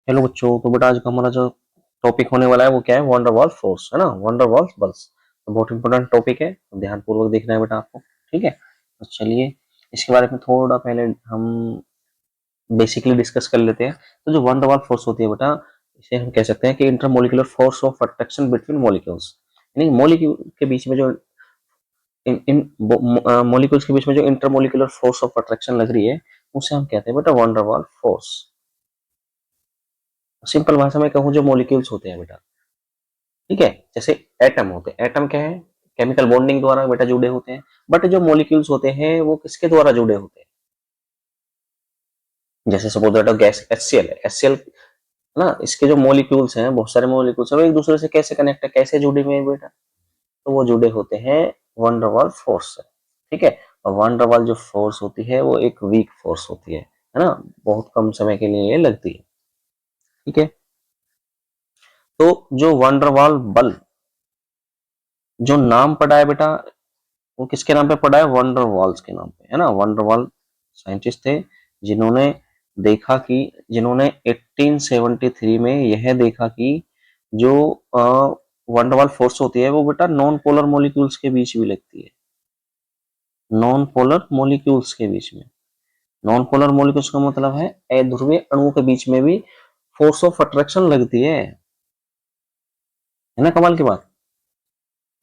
Hello बच्चों, तो बेटा आज का हमारा जो टॉपिक होने वाला है वो क्या है? वंडर वॉल फोर्स, है ना। वंडर वॉल बल्स तो बहुत इंपॉर्टेंट टॉपिक है, तो ध्यानपूर्वक देखना है बेटा आपको। ठीक है, तो चलिए इसके बारे में थोड़ा पहले हम बेसिकली डिस्कस कर लेते हैं। तो जो वंडर वॉल फोर्स होती है बेटा, इसे हम कह सकते हैं कि intermolecular force of attraction between molecules. यानी मॉलिक्यूल के बीच में जो इन इन मॉलिक्यूल्स के बीच में जो इंटरमोलिकुलर फोर्स ऑफ अट्रैक्शन लग रही है, उसे हम कहते हैं बेटा वंडर वॉल फोर्स। सिंपल भाषा में कहूँ, जो मॉलिक्यूल्स होते हैं बेटा, ठीक है, जैसे एटम होते हैं। एटम क्या है? केमिकल बॉन्डिंग द्वारा बेटा जुड़े होते हैं। बट जो मॉलिक्यूल्स होते हैं वो किसके द्वारा जुड़े होते हैं? जैसे सपोज दैट गैस HCl है। HCl ना, इसके जो मॉलिक्यूल्स हैं, बहुत सारे मॉलिक्यूल्स हैं, वो एक दूसरे से कैसे कनेक्ट है, कैसे जुड़े हुए हैं बेटा? तो वो जुड़े होते हैं वंडर वाल फोर्स से। ठीक है, और वंडर वाल जो फोर्स होती है वो एक वीक फोर्स होती है ना, बहुत कम समय के लिए ये लगती है। ठीक है, तो जो वंडर वाल बल जो नाम पड़ा है बेटा, वो किसके नाम पे पड़ा है? वंडर वॉल्स के नाम पे, है ना। वंडर वॉल साइंटिस्ट थे जिन्होंने देखा कि जिन्होंने 1873 में यह देखा कि जो वंडर वॉल फोर्स होती है वो बेटा नॉन पोलर मॉलिक्यूल्स के बीच भी लगती है। नॉन पोलर मॉलिक्यूल्स के बीच में, नॉन पोलर मॉलिक्यूल्स का मतलब है अध्रुवीय अणुओं के बीच में भी फोर्स ऑफ अट्रैक्शन लगती है ना। कमाल की बात।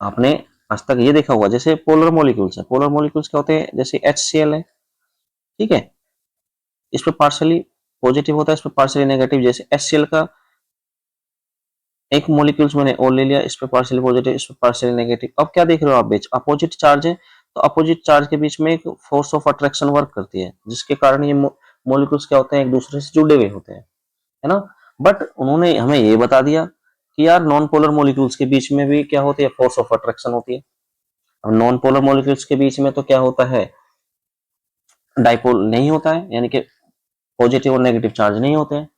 आपने आज तक ये देखा होगा, जैसे पोलर मॉलिक्यूल्स है। पोलर मॉलिक्यूल्स क्या होते हैं? जैसे HCl है, ठीक है, इस पे पार्शियली पॉजिटिव होता है, इस पे पार्शियली नेगेटिव। जैसे HCl का एक मॉलिक्यूल्स मैंने और ले लिया, इस पे पार्शियली पॉजिटिव, इस पे पार्शियली नेगेटिव। अब क्या देख रहे हो आप? बीच अपोजिट चार्ज है, तो अपोजिट चार्ज के बीच में एक फोर्स ऑफ अट्रैक्शन वर्क करती है, जिसके कारण ये मॉलिक्यूल्स क्या होते हैं? एक दूसरे से जुड़े हुए होते हैं, है ना। बट उन्होंने हमें ये बता दिया कि यार नॉन पोलर मॉलिक्यूल्स के बीच में भी क्या होती है? फोर्स ऑफ अट्रैक्शन होती है। अब नॉन पोलर मॉलिक्यूल्स के बीच में तो क्या होता है? डाइपोल नहीं होता है, यानी कि पॉजिटिव और नेगेटिव चार्ज नहीं होते हैं।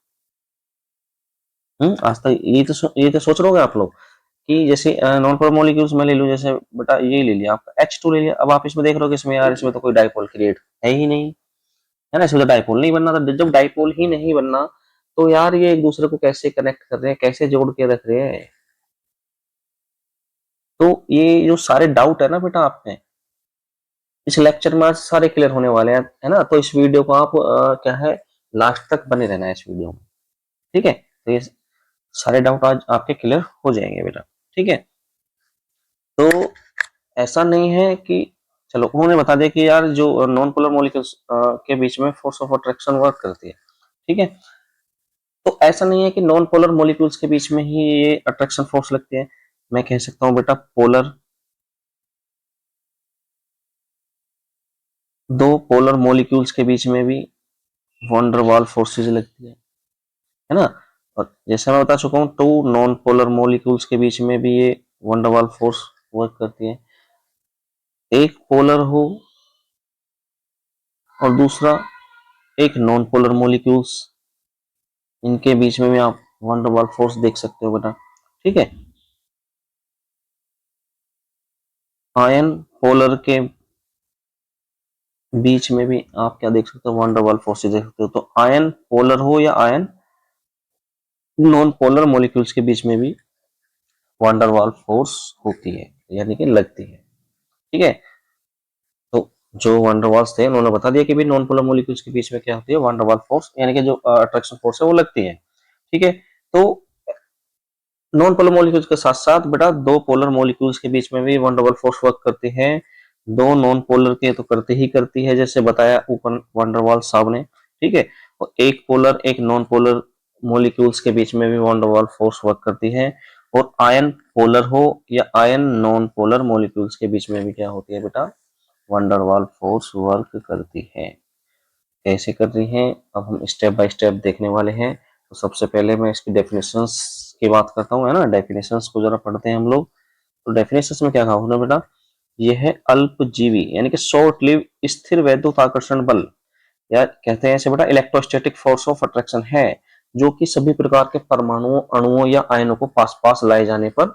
आज तक ये तो सोच रहे होगे आप लोग कि जैसे नॉन पोलर मॉलिक्यूल्स में ले लूं, जैसे बेटा ये ले लिया आपका H2 ले लिया। अब आप इसमें देख रहे हो कि इसमें यार इसमें तो कोई डाइपोल क्रिएट है ही नहीं, है ना। इसमें तो डाइपोल नहीं बनना था। जब डाइपोल ही नहीं बनना, तो यार ये एक दूसरे को कैसे कनेक्ट कर रहे हैं, कैसे जोड़ के रख रहे हैं? तो ये जो सारे डाउट है ना बेटा आप में, इस लेक्चर में आज सारे क्लियर होने वाले हैं, है ना। तो इस वीडियो को आप क्या है, लास्ट तक बने रहना है इस वीडियो में। ठीक है, तो ये सारे डाउट आज आपके क्लियर हो जाएंगे बेटा। ठीक है, तो ऐसा नहीं है कि चलो उन्होंने बता दिया कि यार जो नॉन पोलर मॉलिक्यूल्स के बीच में फोर्स ऑफ अट्रैक्शन वर्क करती है। ठीक है, तो ऐसा नहीं है कि नॉन पोलर मॉलिक्यूल्स के बीच में ही ये अट्रैक्शन फोर्स लगती है। मैं कह सकता हूँ बेटा पोलर, दो पोलर मॉलिक्यूल्स के बीच में भी वॉन डर वाल फोर्सेज लगती है ना। और जैसे मैं बता चुका हूँ, टू नॉन पोलर मॉलिक्यूल्स के बीच में भी ये वॉन डर वाल फोर्स वर्क करती है। एक पोलर हो और दूसरा एक नॉन पोलर मॉलिक्यूल्स, इनके बीच में भी आप वॉन डर वाल फोर्स देख सकते हो बेटा। ठीक है, आयन पोलर के बीच में भी आप क्या देख सकते हो? वॉन डर वाल फोर्स देख सकते हो। तो आयन पोलर हो या आयन नॉन पोलर मॉलिक्यूल्स के बीच में भी वॉन डर वाल फोर्स होती है, यानी कि लगती है। ठीक है, तो जो वंडरवॉल्स थे उन्होंने बता दिया कि भी नॉन पोलर मॉलिक्यूल्स के बीच में क्या होती है? वंडरवॉल फोर्स, यानी कि जो अट्रैक्शन फोर्स है वो लगती है। ठीक है, तो नॉन पोलर मॉलिक्यूल्स के साथ साथ बेटा दो पोलर मॉलिक्यूल्स के बीच में भी वंडरवॉल फोर्स वर्क करती है। दो नॉन पोलर के तो करती ही करती है, जैसे बताया ऊपर वंडरवॉल साहब ने। ठीक है, और एक पोलर एक नॉन पोलर मॉलिक्यूल्स के बीच में भी वंडरवॉल फोर्स वर्क करती है। और आयन पोलर हो या आयन नॉन पोलर मॉलिक्यूल्स के बीच में भी क्या होती है बेटा? वंडरवाल फोर्स वर्क करती है। कैसे कर रही है, अब हम स्टेप बाय स्टेप देखने वाले हैं। तो सबसे पहले मैं इसकी डेफिनेशंस की बात करता हूँ, है ना। डेफिनेशंस को जरा पढ़ते हैं हम लोग। तो डेफिनेशंस में क्या कहा उन्होंने बेटा? यह है अल्पजीवी, यानी कि शॉर्ट लिव स्थिर वैद्युत आकर्षण बल, या कहते हैं ऐसे बेटा इलेक्ट्रोस्टैटिक फोर्स ऑफ अट्रैक्शन है, जो कि सभी प्रकार के परमाणुओं, अणुओं या आयनों को पास पास लाए जाने पर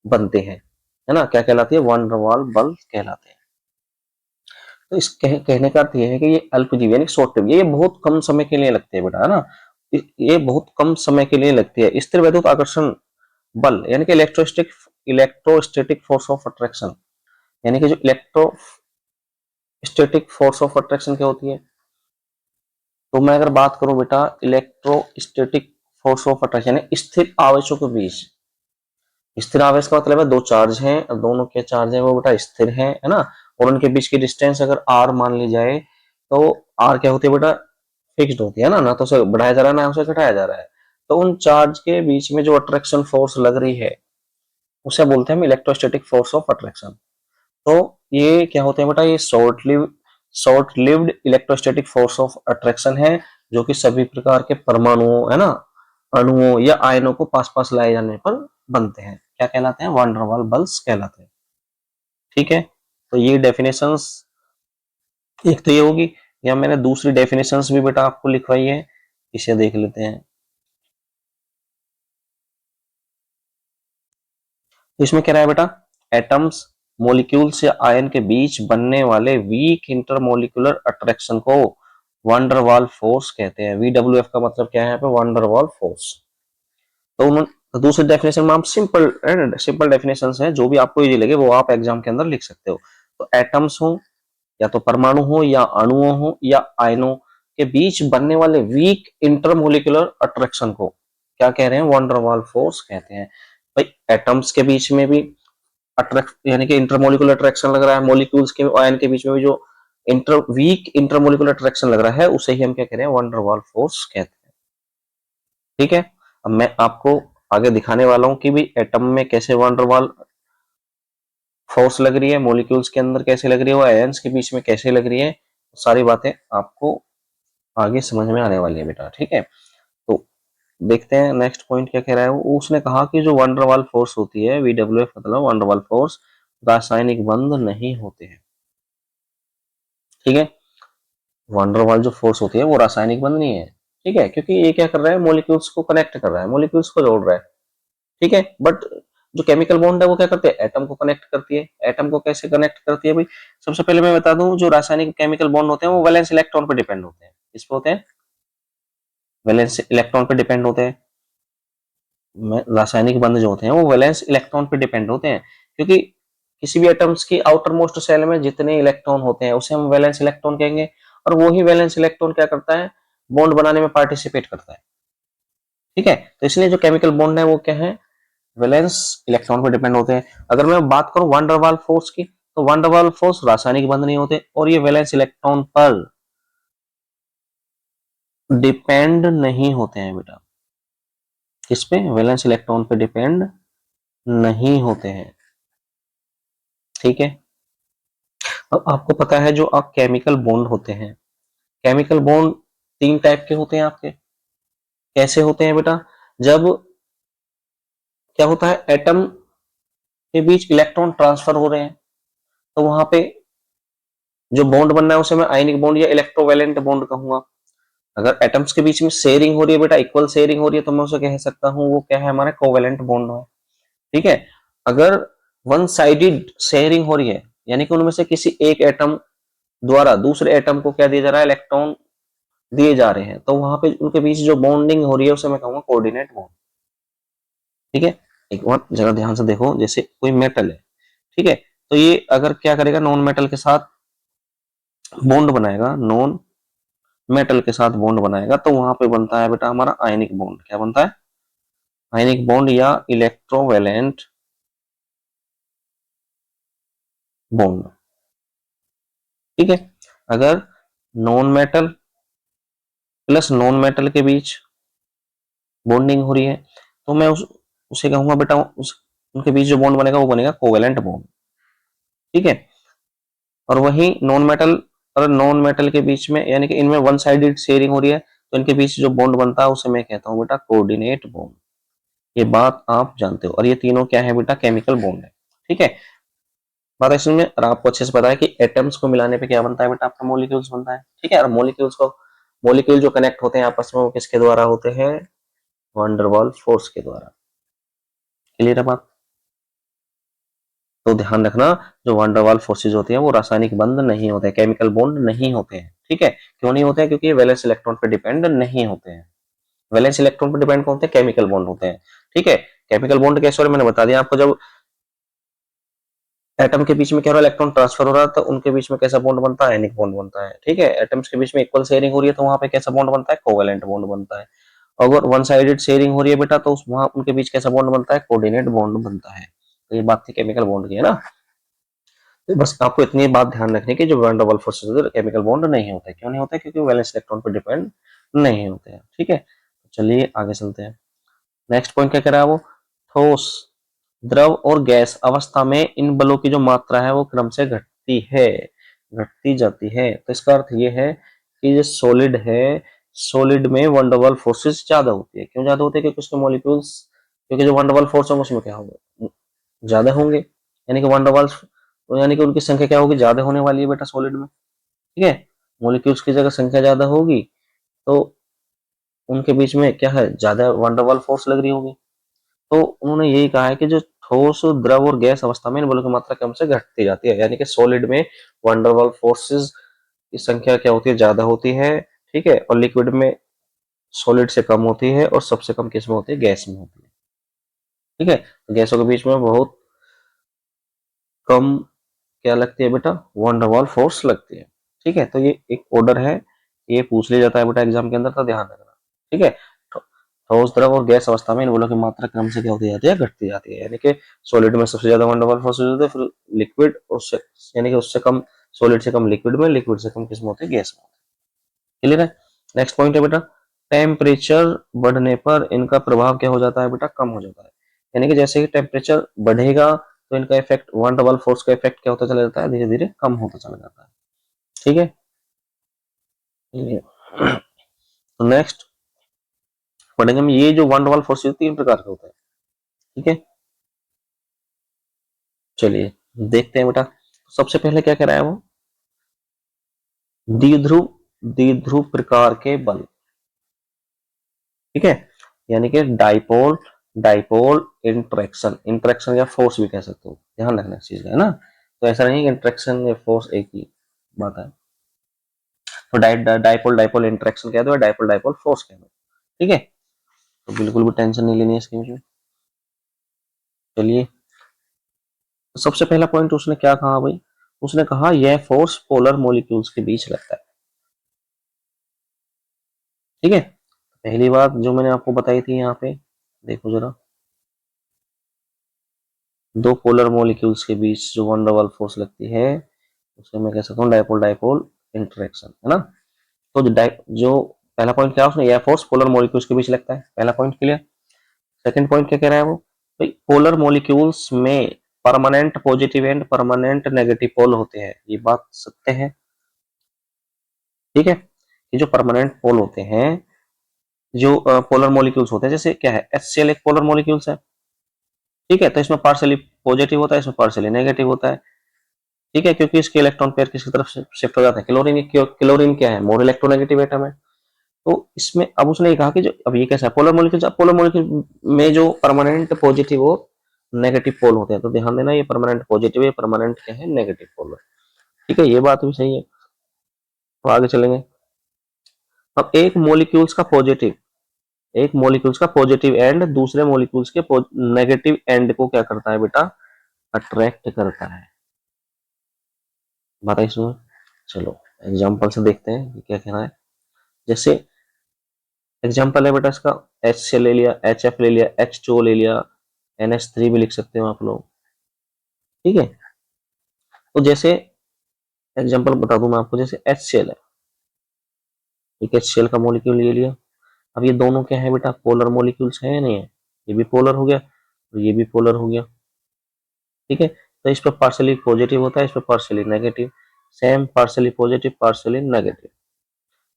बनते हैं, है ना। क्या कहलाती है? वंडरवाल बल कहलाते हैं। तो इस कहने का अर्थ ये है कि ये अल्पजीवी यानी शॉर्ट टर्म, ये बहुत कम समय के लिए लगते हैं बेटा, है ना। ये बहुत कम समय के लिए लगती है। स्थिर वैद्युत आकर्षण बल यानी कि इलेक्ट्रोस्टैटिक फोर्स ऑफ अट्रैक्शन, यानी कि जो इलेक्ट्रोस्टैटिक फोर्स ऑफ अट्रैक्शन क्या होती है, तो मैं अगर बात करूं बेटा इलेक्ट्रोस्टैटिक फोर्स ऑफ अट्रैक्शन यानी स्थिर आवेशों के बीच, स्थिर आवेश का मतलब है दो चार्ज हैं और दोनों के चार्ज है वो बेटा स्थिर है ना, और उनके बीच की डिस्टेंस अगर r मान ली जाए तो r क्या होती है बेटा, फिक्स्ड होती है ना, ना तो उसे बढ़ाया जा रहा है ना उसे घटाया जा रहा है। तो उन चार्ज के बीच में जो अट्रैक्शन फोर्स लग रही है उसे बोलते हैं हम इलेक्ट्रोस्टैटिक फोर्स ऑफ अट्रैक्शन। तो ये क्या होते हैं बेटा, ये short lived electrostatic force of attraction है, जो कि सभी प्रकार के परमाणुओं है ना, अणुओं या आयनों को पास पास लाए जाने पर बनते हैं। क्या कहलाते हैं, वान डर वाल बल्स कहलाते हैं। ठीक है, तो ये डेफिनेशंस एक तो ये होगी, या मैंने दूसरी डेफिनेशंस भी बेटा आपको लिखवाई है, इसे देख लेते हैं। तो इसमें क्या रहा है बेटा, एटम्स मॉलिक्यूल्स या आयन के बीच बनने वाले वीक इंटरमोलिकुलर अट्रैक्शन को वान डर वाल फोर्स कहते हैं। VWF का मतलब क्या है यहाँ पे, वान डर वाल फोर्स। तो उन्होंने तो दूसरी डेफिनेशन में आप सिंपल डेफिनेशन है, जो भी आपको इजी लगे वो आप एग्जाम के अंदर लिख सकते हो। तो एटम्स हो या तो परमाणु हो या अणुओं हो या आयनों के बीच बनने वाले वीक इंटरमोलिकुलर अट्रैक्शन को क्या कह रहे हैं, वान डर वाल फोर्स कहते हैं। भाई एटम्स के बीच में भी अट्रैक्ट यानी कि इंटरमोलिकुलर अट्रैक्शन लग रहा है, मॉलिक्यूल्स के आयन के बीच में भी जो वीक इंटरमोलिकुलर अट्रैक्शन लग रहा है उसे ही हम क्या कह रहे हैं, वान डर वाल फोर्स कहते हैं। ठीक है, अब मैं आपको आगे दिखाने वाला हूं कि भी एटम में कैसे वान डर वाल फोर्स लग रही है, मॉलिक्यूल्स के अंदर कैसे लग रही है, वो आयंस के बीच में कैसे लग रही है, सारी बातें आपको आगे समझ में आने वाली है बेटा। ठीक है, तो देखते हैं नेक्स्ट पॉइंट क्या कह रहा है। उसने कहा कि जो वान डर वाल फोर्स होती है, VWF मतलब वान डर वाल फोर्स, रासायनिक बंध नहीं होते हैं। ठीक है, वान डर वाल जो फोर्स होती है वो रासायनिक बंध नहीं है। ठीक है, क्योंकि ये क्या कर रहा है, मॉलिक्यूल्स को कनेक्ट कर रहा है, मॉलिक्यूल्स को जोड़ रहा है। ठीक है, बट जो केमिकल बॉन्ड है वो क्या करते हैं, एटम को कनेक्ट करती है। एटम को कैसे कनेक्ट करती है भाई, सबसे पहले मैं बता दूं, जो रासायनिक केमिकल बॉन्ड होते हैं वो वैलेंस इलेक्ट्रॉन पर डिपेंड होते हैं। इस पे होते हैं, वैलेंस इलेक्ट्रॉन पर डिपेंड होते हैं। रासायनिक बंध जो होते हैं वो वैलेंस इलेक्ट्रॉन पे डिपेंड होते हैं, क्योंकि किसी भी एटम्स की आउटर मोस्ट सेल में जितने इलेक्ट्रॉन होते हैं उसे हम वैलेंस इलेक्ट्रॉन कहेंगे, और वो ही वैलेंस इलेक्ट्रॉन क्या करता है, बॉन्ड बनाने में पार्टिसिपेट करता है। ठीक है, तो इसलिए जो केमिकल बॉन्ड है वो क्या है, वैलेंस इलेक्ट्रॉन पर डिपेंड होते हैं। अगर मैं बात करूं वान डर वाल फोर्स की, तो वान डर वाल फोर्स रासायनिक बंध नहीं होते और ये वैलेंस इलेक्ट्रॉन पर डिपेंड नहीं होते हैं बेटा। किस पे, वैलेंस इलेक्ट्रॉन पे डिपेंड नहीं होते हैं। ठीक है, अब आपको पता है जो आप केमिकल बॉन्ड होते हैं, केमिकल बॉन्ड तीन टाइप के होते हैं आपके। कैसे होते हैं बेटा, जब क्या होता है, एटम के बीच इलेक्ट्रॉन ट्रांसफर हो रहे हैं, तो वहां पे जो बॉन्ड बनना है उसे मैं आयनिक बॉन्ड या इलेक्ट्रोवैलेंट बॉन्ड कहूंगा। अगर एटम्स के बीच में शेयरिंग हो रही है बेटा, इक्वल शेयरिंग हो रही है, तो मैं उसे कह सकता हूं वो क्या है, हमारा कोवैलेंट बॉन्ड है। ठीक है, अगर वन साइडेड शेयरिंग हो रही है, यानी कि उनमें से किसी एक एटम द्वारा दूसरे एटम को क्या दिया जा रहा है, इलेक्ट्रॉन दिए जा रहे हैं, तो वहां पे उनके बीच जो बॉन्डिंग हो रही है उसे मैं कहूंगा कोऑर्डिनेट बॉन्ड। ठीक है, एक और जगह ध्यान से देखो, जैसे कोई मेटल है, ठीक है, तो ये अगर क्या करेगा, नॉन मेटल के साथ बॉन्ड बनाएगा, नॉन मेटल के साथ बॉन्ड बनाएगा, तो वहां पे बनता है बेटा हमारा आयनिक बॉन्ड। क्या बनता है, आयनिक बॉन्ड या इलेक्ट्रोवैलेंट बॉन्ड। ठीक है, अगर non metal plus non metal के बीच बॉन्डिंग हो रही है, तो मैं उसे कहूंगा बेटा, उनके बीच जो बॉन्ड बनेगा वो बनेगा कोवेलेंट बॉन्ड। ठीक है, और वही नॉन मेटल और नॉन मेटल के बीच में, यानी कि इनमें वन साइडेड शेयरिंग हो रही है, तो इनके बीच जो बॉन्ड बनता है उसे मैं कहता हूं बेटा कोऑर्डिनेट बॉन्ड। ये बात आप जानते हो, और ये तीनों क्या है बेटा, केमिकल बॉन्ड है। ठीक है, बात इसमें और आपको अच्छे से पता है कि एटम्स को मिलाने पे क्या बनता है बेटा, आपका मॉलिक्यूल्स बनता है। ठीक है, और मॉलिक्यूल जो कनेक्ट होते हैं आपस में वो किसके द्वारा होते हैं, वान डर वाल फोर्स के द्वारा। क्लियर है बात, तो ध्यान रखना, जो वान डर वाल फोर्सेज होती हैं वो रासायनिक बंध नहीं होते हैं, केमिकल बॉन्ड नहीं होते हैं। ठीक है, क्यों नहीं होते हैं, क्योंकि ये वैलेंस इलेक्ट्रॉन पे डिपेंड नहीं होते हैं। वैलेंस इलेक्ट्रॉन पर डिपेंड कौन होते हैं, केमिकल बॉन्ड होते हैं। ठीक है, केमिकल बॉन्ड कैसे हो रहे हैं मैंने बता दिया आपको, जब एटम के बीच में क्या हो रहा है, इलेक्ट्रॉन ट्रांसफर हो रहा है, तो उनके बीच में कैसा बॉन्ड बनता है, आयनिक बॉन्ड बनता है। ठीक है, एटम्स के बीच में इक्वल शेयरिंग हो रही है तो वहां पे कैसा बॉन्ड बनता है, कोवेलेंट बॉन्ड बनता है। अगर वन साइडेड शेयरिंग हो रही है बेटा, तो उस वहां उनके बीच कैसा बॉन्ड बनता है, कोऑर्डिनेट बॉन्ड बनता है। तो ये बात थी केमिकल बॉन्ड की, है ना। तो बस आपको इतनी बात ध्यान रखनी कि जो वैन डर वाल्स फोर्सेज होते हैं केमिकल बॉन्ड नहीं होते। क्यों नहीं होते, क्योंकि वैलेंस इलेक्ट्रॉन पर डिपेंड नहीं होते हैं। ठीक है, चलिए आगे चलते हैं। नेक्स्ट पॉइंट क्या कह रहा है वो, ठोस, द्रव और गैस अवस्था में इन बलों की जो मात्रा है वो क्रम से घटती है, घटती जाती है। तो इसका अर्थ ये है कि जो सॉलिड है, सॉलिड में वन डर वाल्स फोर्सेस ज्यादा होती है। क्यों ज्यादा होती है, क्योंकि उसके मॉलिक्यूल्स, क्योंकि जो वन डर वाल्स फोर्स होंगे उसमें क्या होगा, ज्यादा होंगे, यानी कि वन डर वाल्स, यानी कि उनकी संख्या क्या होगी, ज्यादा होने वाली है बेटा सॉलिड में। ठीक है, मॉलिक्यूल्स की जगह संख्या ज्यादा होगी तो उनके बीच में क्या है, ज्यादा वन डर वाल्स फोर्स लग रही होगी। तो उन्होंने यही कहा है कि जो ठोस, द्रव और गैस अवस्था में इन बलों की मात्रा कम से घटती जाती है, यानी कि सॉलिड में वन डर वाल्स फोर्सेस की संख्या क्या होती है, ज्यादा होती है। ठीक है, और लिक्विड में सॉलिड से कम होती है, और सबसे कम किस में होती है, गैस में होती है। ठीक है, तो गैसों के बीच में बहुत कम क्या लगती है बेटा, वन डर वाल्स फोर्स लगती है। ठीक है, तो ये एक ऑर्डर है, ये पूछ लिया जाता है बेटा एग्जाम के अंदर, तो ध्यान रखना। ठीक है, ठोस, द्रव और गैस अवस्था में इन बलों की मात्रा क्रम से क्या होती जाती है, घटती जाती है। यानी कि सॉलिड में सबसे ज्यादा वन डर वाल्स फोर्सेज होते हैं, फिर लिक्विड, उससे यानी कि उससे कम, सॉलिड से कम लिक्विड में, लिक्विड से कम किसमें होते हैं, गैस में। क्लियर है। नेक्स्ट पॉइंट है बेटा, टेम्परेचर बढ़ने पर इनका प्रभाव क्या हो जाता है बेटा, कम हो जाता है। यानी कि जैसे ही टेम्परेचर बढ़ेगा तो इनका इफेक्ट, वन डबल फोर्स का इफेक्ट क्या होता चला जाता है, धीरे धीरे कम होता चला जाता है। ठीक है, तो नेक्स्ट पढ़ेंगे हम, ये जो वन डबल फोर्स तीन प्रकार के होते हैं। ठीक है, चलिए देखते हैं बेटा। सबसे पहले क्या कह रहा है वो, द्विध्रुव, द्विध्रुव प्रकार के बल। ठीक है, यानी कि डाइपोल, डाइपोल इंटरेक्शन, इंटरेक्शन या फोर्स भी कह सकते हो, ध्यान रखना इस चीज का, है ना। तो ऐसा नहीं कि इंटरेक्शन या फोर्स एक ही बात है। तो डाइपोल, डाइपोल इंटरेक्शन कह दो, डाइपोल डाइपोल फोर्स कह दो। ठीक है, तो बिल्कुल भी टेंशन नहीं लेनी है इसके में। चलिए, तो सबसे पहला पॉइंट उसने क्या कहा भाई, उसने कहा यह फोर्स पोलर मॉलिक्यूल्स के बीच लगता है। ठीक है, पहली बात जो मैंने आपको बताई थी यहाँ पे, देखो जरा, दो पोलर मॉलिक्यूल्स के बीच जो वन डबल फोर्स लगती है उसे मैं कह सकता हूँ डाइपोल डाइपोल इंटरेक्शन, है ना। तो जो पहला पॉइंट क्या है, उसने यह फोर्स पोलर मॉलिक्यूल्स के बीच लगता है, पहला पॉइंट क्लियर। सेकंड पॉइंट क्या कह रहा है वो, भाई पोलर मॉलिक्यूल्स में permanent positive and permanent negative pole होते हैं, ये बात सत्य है। ठीक है, ये जो परमानेंट पोल होते हैं, जो पोलर मॉलिक्यूल्स होते हैं, जैसे क्या है, HCl एक पोलर मॉलिक्यूल्स है। ठीक है, तो इसमें पार्शियली पॉजिटिव होता है, इसमें पार्शियली नेगेटिव होता है। ठीक है, क्योंकि इसके इलेक्ट्रॉन पेयर किसकी तरफ शिफ्ट हो जाता है, क्लोरीन। क्लोरीन क्या है, मोर इलेक्ट्रोनेगेटिव एटम है। तो इसमें अब उसने ये कहा कि जो अब ये कैसा है, पोलर मॉलिक्यूल, पोलर मॉलिक्यूल में जो परमानेंट पॉजिटिव और नेगेटिव पोल होते हैं, तो ध्यान देना ये परमानेंट पॉजिटिव है, परमानेंट क्या है, नेगेटिव पोल। ठीक है, ये बात भी सही है। तो आगे चलेंगे। अब एक मॉलिक्यूल्स का पॉजिटिव, एक मॉलिक्यूल्स का पॉजिटिव एंड दूसरे मॉलिक्यूल्स के नेगेटिव एंड को क्या करता है बेटा, अट्रैक्ट करता है। बात है इसमें, चलो एग्जांपल से देखते हैं कि क्या कहना है। जैसे एग्जांपल है बेटा इसका, एच से ले लिया, HF ले लिया, H2O ले लिया, NH3 भी लिख सकते हो आप लोग। ठीक है, तो जैसे एग्जांपल बता दूं मैं आपको, जैसे HCl है, एक HCl का मॉलिक्यूल ले लिया। अब ये दोनों क्या है बेटा, पोलर मॉलिक्यूल्स है या नहीं है, ये भी पोलर हो गया और ये भी पोलर हो गया। ठीक है, तो इस पर पार्शियली पॉजिटिव होता है, इस पर partially negative, same partially positive partially negative.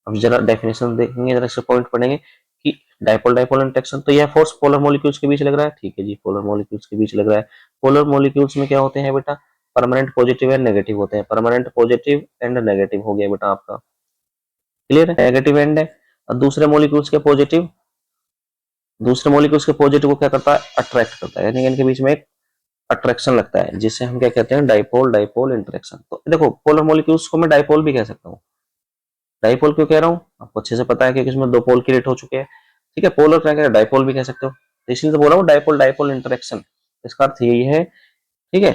अब जरा डेफिनेशन देखेंगे, जरा इससे पॉइंट पढ़ेंगे कि डाइपोल डाइपोल इंटरेक्शन, तो यह फोर्स पोलर मॉलिक्यूल्स के बीच लग रहा है। ठीक है जी, पोलर मॉलिक्यूल्स के बीच लग रहा है। पोलर मॉलिक्यूल्स में क्या होते हैं बेटा, परमानेंट पॉजिटिव एंड नेगेटिव होते हैं, परमानेंट पॉजिटिव एंड नेगेटिव हो गया बेटा आपका। क्लियर है, नेगेटिव एंड है। और दूसरे मॉलिक्यूल्स के पॉजिटिव, दूसरे मॉलिक्यूल्स के पॉजिटिव को क्या करता है, अट्रैक्ट करता है, यानी इनके बीच में एक अट्रैक्शन लगता है, जिसे हम क्या कहते हैं, डाइपोल डाइपोल इंटरेक्शन। तो देखो पोलर मॉलिक्यूल्स को मैं डाइपोल भी कह सकता हूँ। डाइपोल क्यों कह रहा हूँ, आपको अच्छे से पता है कि इसमें दो पोल क्रिएट हो चुके हैं। ठीक है, पोलर क्या है, डाइपोल भी कह सकते हो, तो इसलिए तो बोला हूँ डाइपोल डाइपोल इंटरेक्शन, इसका अर्थ यही है। ठीक है,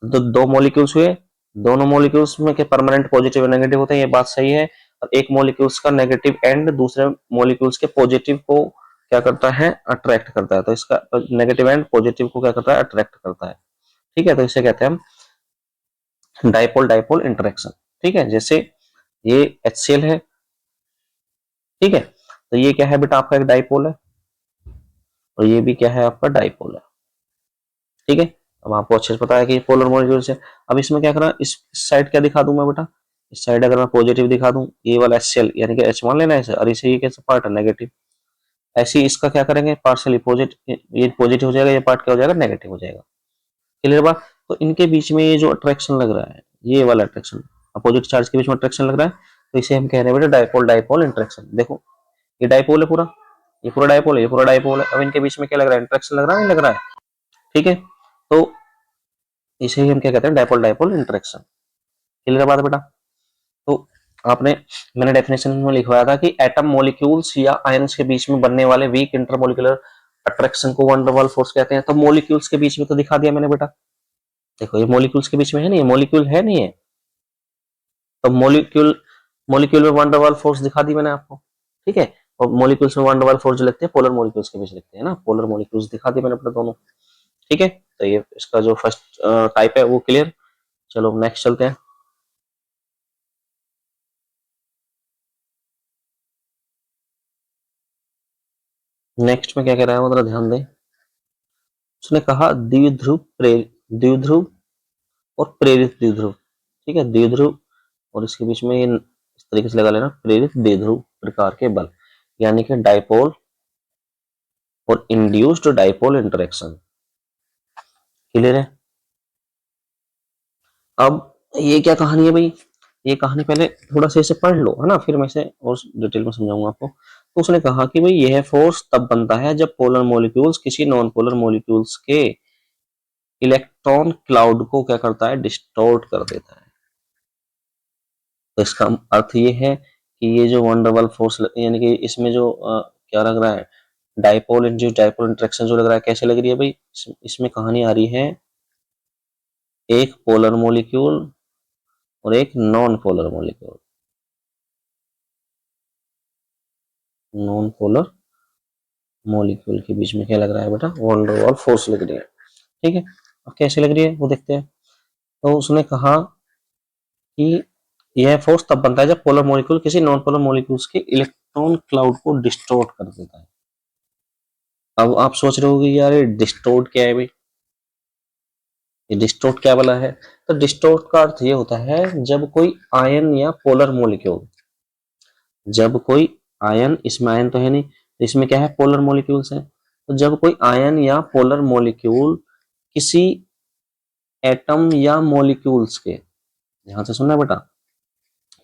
तो दो मॉलिक्यूल्स हुए, दोनों मॉलिक्यूल्स में के परमानेंट पॉजिटिव और नेगेटिव होते हैं, ये बात सही है, और एक मॉलिक्यूल्स का नेगेटिव एंड दूसरे मॉलिक्यूल्स के पॉजिटिव को क्या करता है, अट्रैक्ट करता है, तो इसका नेगेटिव एंड पॉजिटिव को क्या करता है, अट्रैक्ट करता है। ठीक है, तो इसे कहते हैं हम डाइपोल डाइपोल इंटरेक्शन। ठीक है, जैसे ये HCl है, ठीक है, तो ये क्या है बेटा, आपका एक डाइपोल है, और ये भी क्या है, आपका डाइपोल है। ठीक है, अब आपको अच्छे से पता है कि पोलर मॉलिक्यूल्स है। अब इसमें क्या करना, इस साइड क्या दिखा दूं मैं बेटा, इस साइड अगर मैं पॉजिटिव दिखा दूं, ये वाला HCl यानी कि H1 लेना है इसे, और इसे ये कैसे पार्ट है, नेगेटिव, ऐसे ही इसका क्या करेंगे, पार्शियली पॉजिटिव, ये पॉजिटिव हो जाएगा, ये पार्ट क्या हो जाएगा, नेगेटिव हो जाएगा। क्लियर बात, तो इनके बीच में ये जो अट्रैक्शन लग रहा है, ये वाला अट्रैक्शन, अपोजिट चार्ज के बीच में अट्रैक्शन लग रहा है, तो इसे हम कह रहे हैं बेटा डाइपोल डाइपोल इंटरेक्शन। देखो ये डाइपोल है पूरा, ये पूरा डाइपोल है, ये पूरा डाइपोल है, अब इनके बीच में क्या लग रहा है, इंटरेक्शन लग रहा है, नहीं लग रहा है। ठीक है, तो इसे ही हम क्या कहते हैं, डाइपोल डाइपोल इंटरेक्शन। क्लियर बात है बेटा, तो आपने, मैंने डेफिनेशन में लिखवाया था कि एटम मॉलिक्यूल्स या आयंस के बीच में बनने वाले वीक इंटरमोलिकुलर अट्रैक्शन को वन डर वाल फोर्स कहते हैं। तो मॉलिक्यूल्स के बीच में तो दिखा दिया मैंने बेटा, देखो ये मॉलिक्यूल्स के बीच में है नहीं, मॉलिक्यूल है नहीं है, तो मॉलिक्यूल, मॉलिक्यूल में वन डर वाल फोर्स दिखा दी मैंने आपको। ठीक है, और मॉलिक्यूल्स में वन डर वाल फोर्स जो लिखते हैं, पोलर मॉलिक्यूल्स के बीच लिखते हैं ना, पोलर मॉलिक्यूल्स दिखा दी मैंने अपने दोनों। ठीक है, तो ये इसका जो फर्स्ट टाइप है वो क्लियर। चलो नेक्स्ट चलते हैं। नेक्स्ट में क्या कह रहा है वो जरा ध्यान दें। उसने कहा द्विध्रुव प्रेरित द्विध्रुव और प्रेरित द्विध्रुव। ठीक है, द्विध्रुव और इसके बीच में ये इस तरीके से लगा लेना, प्रेरित द्विध्रुव प्रकार के बल, यानी कि डाइपोल और इंड्यूस्ड डाइपोल इंटरेक्शन। क्लियर है, अब ये क्या कहानी है भाई, ये कहानी पहले थोड़ा सा इसे पढ़ लो है ना, फिर मैं इसे और डिटेल में समझाऊंगा आपको। तो उसने कहा कि भाई यह फोर्स तब बनता है जब पोलर मॉलिक्यूल्स किसी नॉन पोलर मॉलिक्यूल्स के इलेक्ट्रॉन क्लाउड को क्या करता है, डिस्टॉर्ट कर देता है। तो इसका अर्थ ये है कि ये जो वन डबल फोर्स यानी कि इसमें जो क्या लग रहा है, डाइपोल इंड्यूस्ड डाइपोल इंटरेक्शन जो लग रहा है, कैसे लग रही है भाई, इसमें कहानी आ रही है एक पोलर मॉलिक्यूल और एक non polar molecule, non polar molecule के बीच में क्या लग रहा है बेटा, वन डर वाल फोर्स लग रही है। ठीक है, अब कैसे लग रही है वो देखते हैं। तो उसने कहा कि यह फोर्स तब बनता है जब पोलर मॉलिक्यूल किसी नॉन पोलर मॉलिक्यूल्स के इलेक्ट्रॉन क्लाउड को डिस्टॉर्ट कर देता है। अब आप सोच रहे होगे यार ये डिस्टॉर्ट क्या है भाई, ये डिस्टॉर्ट क्या वाला है। तो डिस्टॉर्ट का अर्थ ये होता है जब कोई आयन या पोलर मॉलिक्यूल, जब कोई आयन, इसमें आयन तो है नहीं, तो इसमें क्या है, पोलर मॉलिक्यूल्स है, तो जब कोई आयन या पोलर मॉलिक्यूल किसी एटम या मॉलिक्यूल्स के, ध्यान से सुनना बेटा,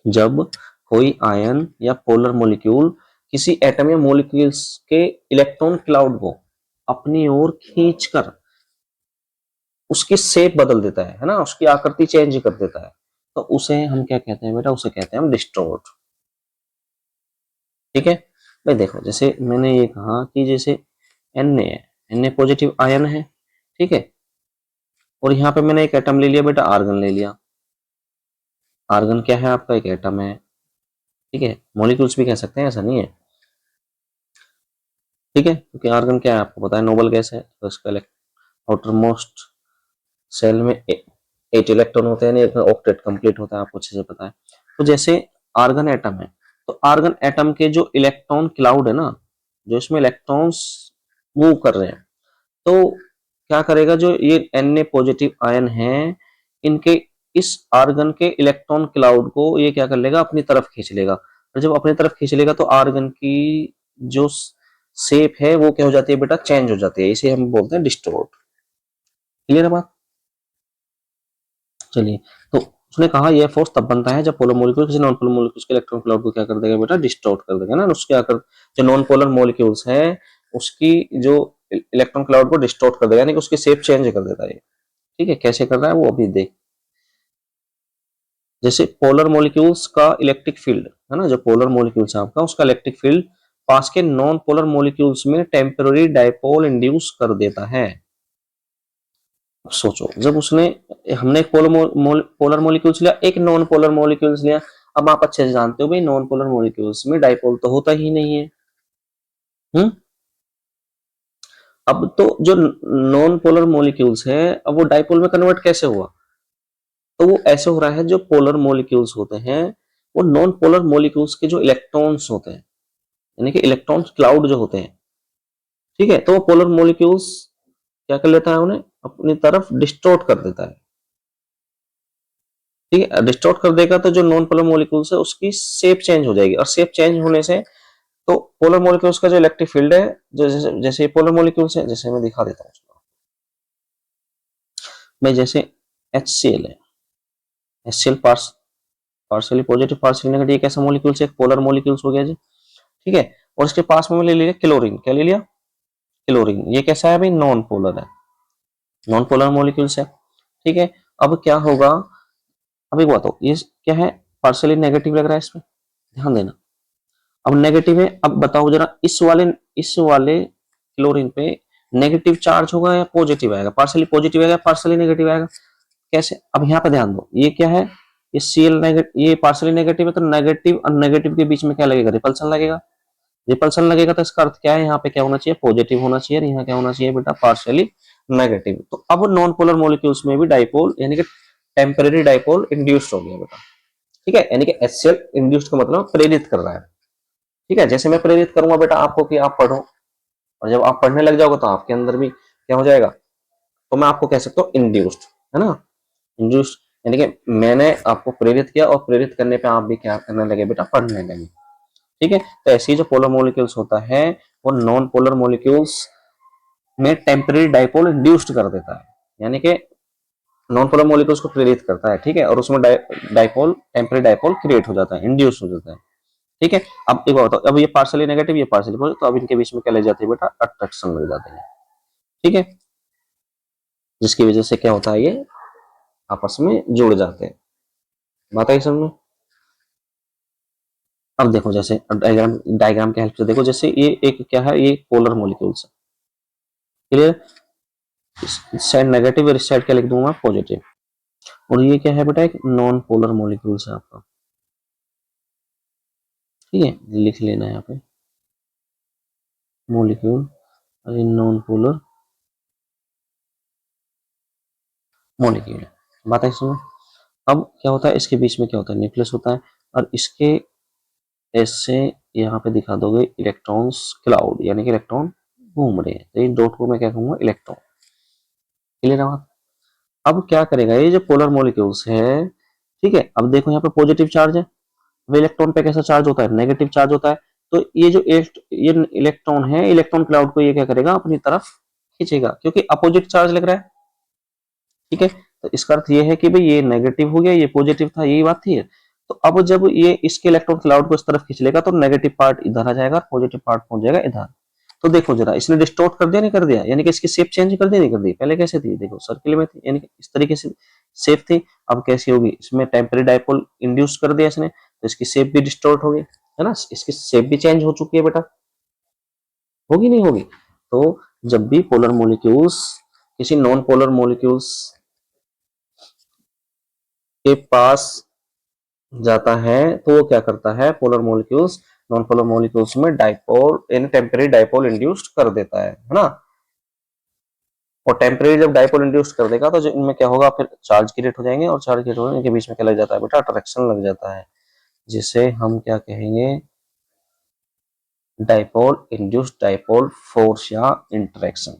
जब कोई आयन या पोलर मॉलिक्यूल किसी एटम या मॉलिक्यूल्स के इलेक्ट्रॉन क्लाउड को अपनी ओर खींचकर उसकी शेप बदल देता है ना, उसकी आकृति चेंज कर देता है, तो उसे हम क्या कहते हैं बेटा, उसे कहते हैं हम डिस्टॉर्ट। ठीक है भाई, देखो जैसे मैंने ये कहा कि जैसे Na है, Na पॉजिटिव आयन है, ठीक है, और यहाँ पे मैंने एक एटम ले लिया बेटा, आर्गन ले लिया। आर्गन क्या है आपका, एक एटम है, ठीक है, मॉलिक्यूल्स भी कह सकते हैं, ऐसा नहीं है। ठीक है, क्योंकि आर्गन क्या है आपको पता है, नोबल गैस है, तो इसका आउटर मोस्ट सेल में 8 इलेक्ट्रॉन होते हैं, एक ऑक्टेट कंप्लीट होता है, आपको अच्छे से पता है। तो जैसे आर्गन एटम है, तो आर्गन एटम के जो इलेक्ट्रॉन क्लाउड है ना, जो इसमें इलेक्ट्रॉन्स मूव कर रहे हैं, तो क्या करेगा, जो ये Na पॉजिटिव आयन है, इनके इस आर्गन के इलेक्ट्रॉन क्लाउड को ये क्या कर लेगा, अपनी तरफ खींच लेगा, और जब अपनी तरफ खींच लेगा तो आर्गन की जो शेप है वो क्या हो जाती है बेटा, चेंज हो जाती है, इसे हम बोलते हैं डिस्टॉर्ट। क्लियर है बात, चलिए, तो उसने कहा यह फोर्स तब बनता है जब पोलर मॉलिक्यूल किसी नॉन पोलर मॉलिक्यूल के इलेक्ट्रॉन क्लाउड को क्या कर देगा बेटा, डिस्टॉर्ट कर देगा ना, उसके आकर जो नॉन पोलर मॉलिक्यूल्स है उसकी जो इलेक्ट्रॉन क्लाउड को डिस्टॉर्ट कर देगा, यानी कि उसकी शेप चेंज कर देता है। ठीक है, कैसे कर रहा है वो अभी देख। जैसे पोलर मॉलिक्यूल्स का इलेक्ट्रिक फील्ड है ना, जो पोलर मॉलिक्यूल्स है आपका, उसका इलेक्ट्रिक फील्ड पास के नॉन पोलर मॉलिक्यूल्स में टेम्पररी डाइपोल इंड्यूस कर देता है। सोचो, जब उसने हमने एक पोलर मॉलिक्यूल्स लिया, एक नॉन पोलर मॉलिक्यूल्स लिया। अब आप अच्छे से जानते हो भाई नॉन पोलर मॉलिक्यूल्स में डाइपोल तो होता ही नहीं है। हम्म अब तो जो नॉन पोलर मॉलिक्यूल्स है, अब वो डाइपोल में कन्वर्ट कैसे हुआ? तो वो ऐसे हो रहा है, जो पोलर मॉलिक्यूल्स होते हैं वो नॉन पोलर मॉलिक्यूल्स के जो इलेक्ट्रॉन्स होते हैं, यानी कि इलेक्ट्रॉन क्लाउड जो होते हैं, ठीक है, तो वो पोलर मॉलिक्यूल्स क्या कर लेता है, उन्हें अपनी तरफ डिस्टोर्ट कर देता है। ठीक है, डिस्टोर्ट कर देगा तो जो नॉन पोलर मॉलिक्यूल्स है उसकी शेप चेंज हो जाएगी, और शेप चेंज होने से तो पोलर मॉलिक्यूल्स का जो इलेक्ट्रिक फील्ड है, जैसे जैसे पोलर मॉलिक्यूल्स है, जैसे मैं दिखा देता हूँ। मैं जैसे HCl है, HCl partially positive partially negative, कैसा मॉलिक्यूल्स है? एक पोलर मॉलिक्यूल्स हो गया जी। ठीक है, और इसके पास में ले लिया क्लोरीन। क्या ले लिया? क्लोरीन। ये कैसा है भाई? नॉन पोलर है, नॉन पोलर मॉलिक्यूल्स है। ठीक है, अब क्या होगा? अब एक बात हो, ये क्या है? पार्शियली नेगेटिव लग रहा है इसमें, ध्यान देना। अब नेगेटिव है, अब बताओ जरा, इस वाले क्लोरीन पे नेगेटिव चार्ज होगा या पॉजिटिव आएगा? पार्शियली पॉजिटिव आएगा, पार्शियली नेगेटिव आएगा। कैसे? अब यहाँ पे ध्यान दो, ये क्या है? ये Cl नेगेटिव, ये पार्शियली नेगेटिव है, तो नेगेटिव और नेगेटिव के बीच में क्या लगेगा? रिपल्सन लगेगा। रिपल्सन लगेगा तो इसका अर्थ क्या है? यहाँ पे क्या होना चाहिए? पॉजिटिव होना चाहिए, और यहाँ क्या होना चाहिए बेटा? Partially negative. तो अब नॉन पोलर मॉलिक्यूल्स में भी डाइपोल यानी कि टेम्पररी डाइपोल इंड्यूस्ड हो गया बेटा। ठीक है, यानी कि HCl इंड्यूस्ड का मतलब प्रेरित कर रहा है। ठीक है, जैसे मैं प्रेरित करूंगा बेटा आपको कि आप पढ़ो, और जब आप पढ़ने लग जाओगे तो आपके अंदर भी क्या हो जाएगा? तो मैं आपको कह सकता हूँ इंड्यूस्ड, है ना? इंड्यूस्ड यानी कि मैंने आपको प्रेरित किया, और प्रेरित करने पे आप भी क्या करने लगे बेटा? पढ़ने लगे। ठीक है, तो ऐसे ही जो पोलर मॉलिक्यूल्स होता है वो नॉन पोलर मॉलिक्यूल्स में टेम्पररी डाइपोल इंड्यूस्ड कर देता है, यानी कि नॉन पोलर मॉलिक्यूल्स को प्रेरित करता है। ठीक है, और उसमें डाइपोल टेम्पररी डाइपोल क्रिएट हो जाता है, इंड्यूस हो जाता है। ठीक है, अब एक बात बताओ, अब ये पार्शियली नेगेटिव, ये पार्शियली पॉजिटिव, तो अब इनके बीच में क्या ले जाती है बेटा? अट्रैक्शन लग जाते हैं। ठीक है, जिसकी वजह से क्या होता है? ये आपस में जुड़ जाते हैं। बात आई समझ में? अब देखो, जैसे डायग्राम डायग्राम के हेल्प से देखो, जैसे ये एक क्या है? ये पोलर मॉलिक्यूल्स है। क्लियर? इस साइड नेगेटिव और इस साइड क्या लिख दूंगा? पॉजिटिव। और ये क्या है बेटा? एक नॉन पोलर मॉलिक्यूल्स है आपका। ठीक है, लिख लेना है यहाँ पे मॉलिक्यूल, और ये नॉन पोलर मॉलिक्यूल है। बात है इसमें? अब क्या होता है? इसके बीच में क्या होता है? न्यूक्लियस होता है, और इसके ऐसे यहाँ पे दिखा दोगे इलेक्ट्रॉन्स क्लाउड, यानी कि इलेक्ट्रॉन घूम रहे हैं, तो इन डॉट को मैं क्या कहूंगा? इलेक्ट्रॉन। क्लियर है बात? अब क्या करेगा ये जो पोलर मॉलिक्यूल्स है? ठीक है, अब देखो यहाँ पे पॉजिटिव चार्ज है, अब इलेक्ट्रॉन पे कैसा चार्ज होता है? नेगेटिव चार्ज होता है। तो ये जो ये इलेक्ट्रॉन है, इलेक्ट्रॉन क्लाउड को ये क्या करेगा? अपनी तरफ खींचेगा, क्योंकि अपोजिट चार्ज लग रहा है। ठीक है, तो इसका अर्थ ये है कि भाई ये नेगेटिव हो गया, ये पॉजिटिव था, यही बात थी। तो अब जब ये इसके इलेक्ट्रॉन क्लाउड को इस तरफ खींच लेगा, तो नेगेटिव पार्ट इधर आ जाएगा, पॉजिटिव पार्ट पहुंच जाएगा इधर। तो देखो जरा, इसने डिस्टॉर्ट कर दिया नहीं कर दिया? यानी कि इसकी शेप चेंज कर दी नहीं कर दी? पहले कैसे थी? देखो सर्किल में थी, यानी कि इस तरीके से शेप थी। अब कैसी होगी? इसमें टेम्पररी डाइपोल इंड्यूस कर दिया इसने, तो इसकी शेप भी डिस्टॉर्ट हो गई, है ना? इसकी शेप भी चेंज हो चुकी है बेटा। होगी नहीं होगी? तो जब भी पोलर मॉलिक्यूल्स किसी नॉन पोलर मॉलिक्यूल्स के पास जाता है, तो वो क्या करता है? Polar molecules non polar molecules में डाइपोल यानी टेम्पररी डाइपोल इंड्यूस्ड कर देता है ना? और टेम्पररी जब डाइपोल इंड्यूस्ड कर देगा, तो इनमें क्या होगा? फिर चार्ज क्रिएट हो जाएंगे, और चार्ज क्रिएट होने के बीच में क्या लग जाता है बेटा? अट्रैक्शन लग जाता है, जिसे हम क्या कहेंगे? डाइपोल इंड्यूस्ड डाइपोल फोर्स या इंटरेक्शन।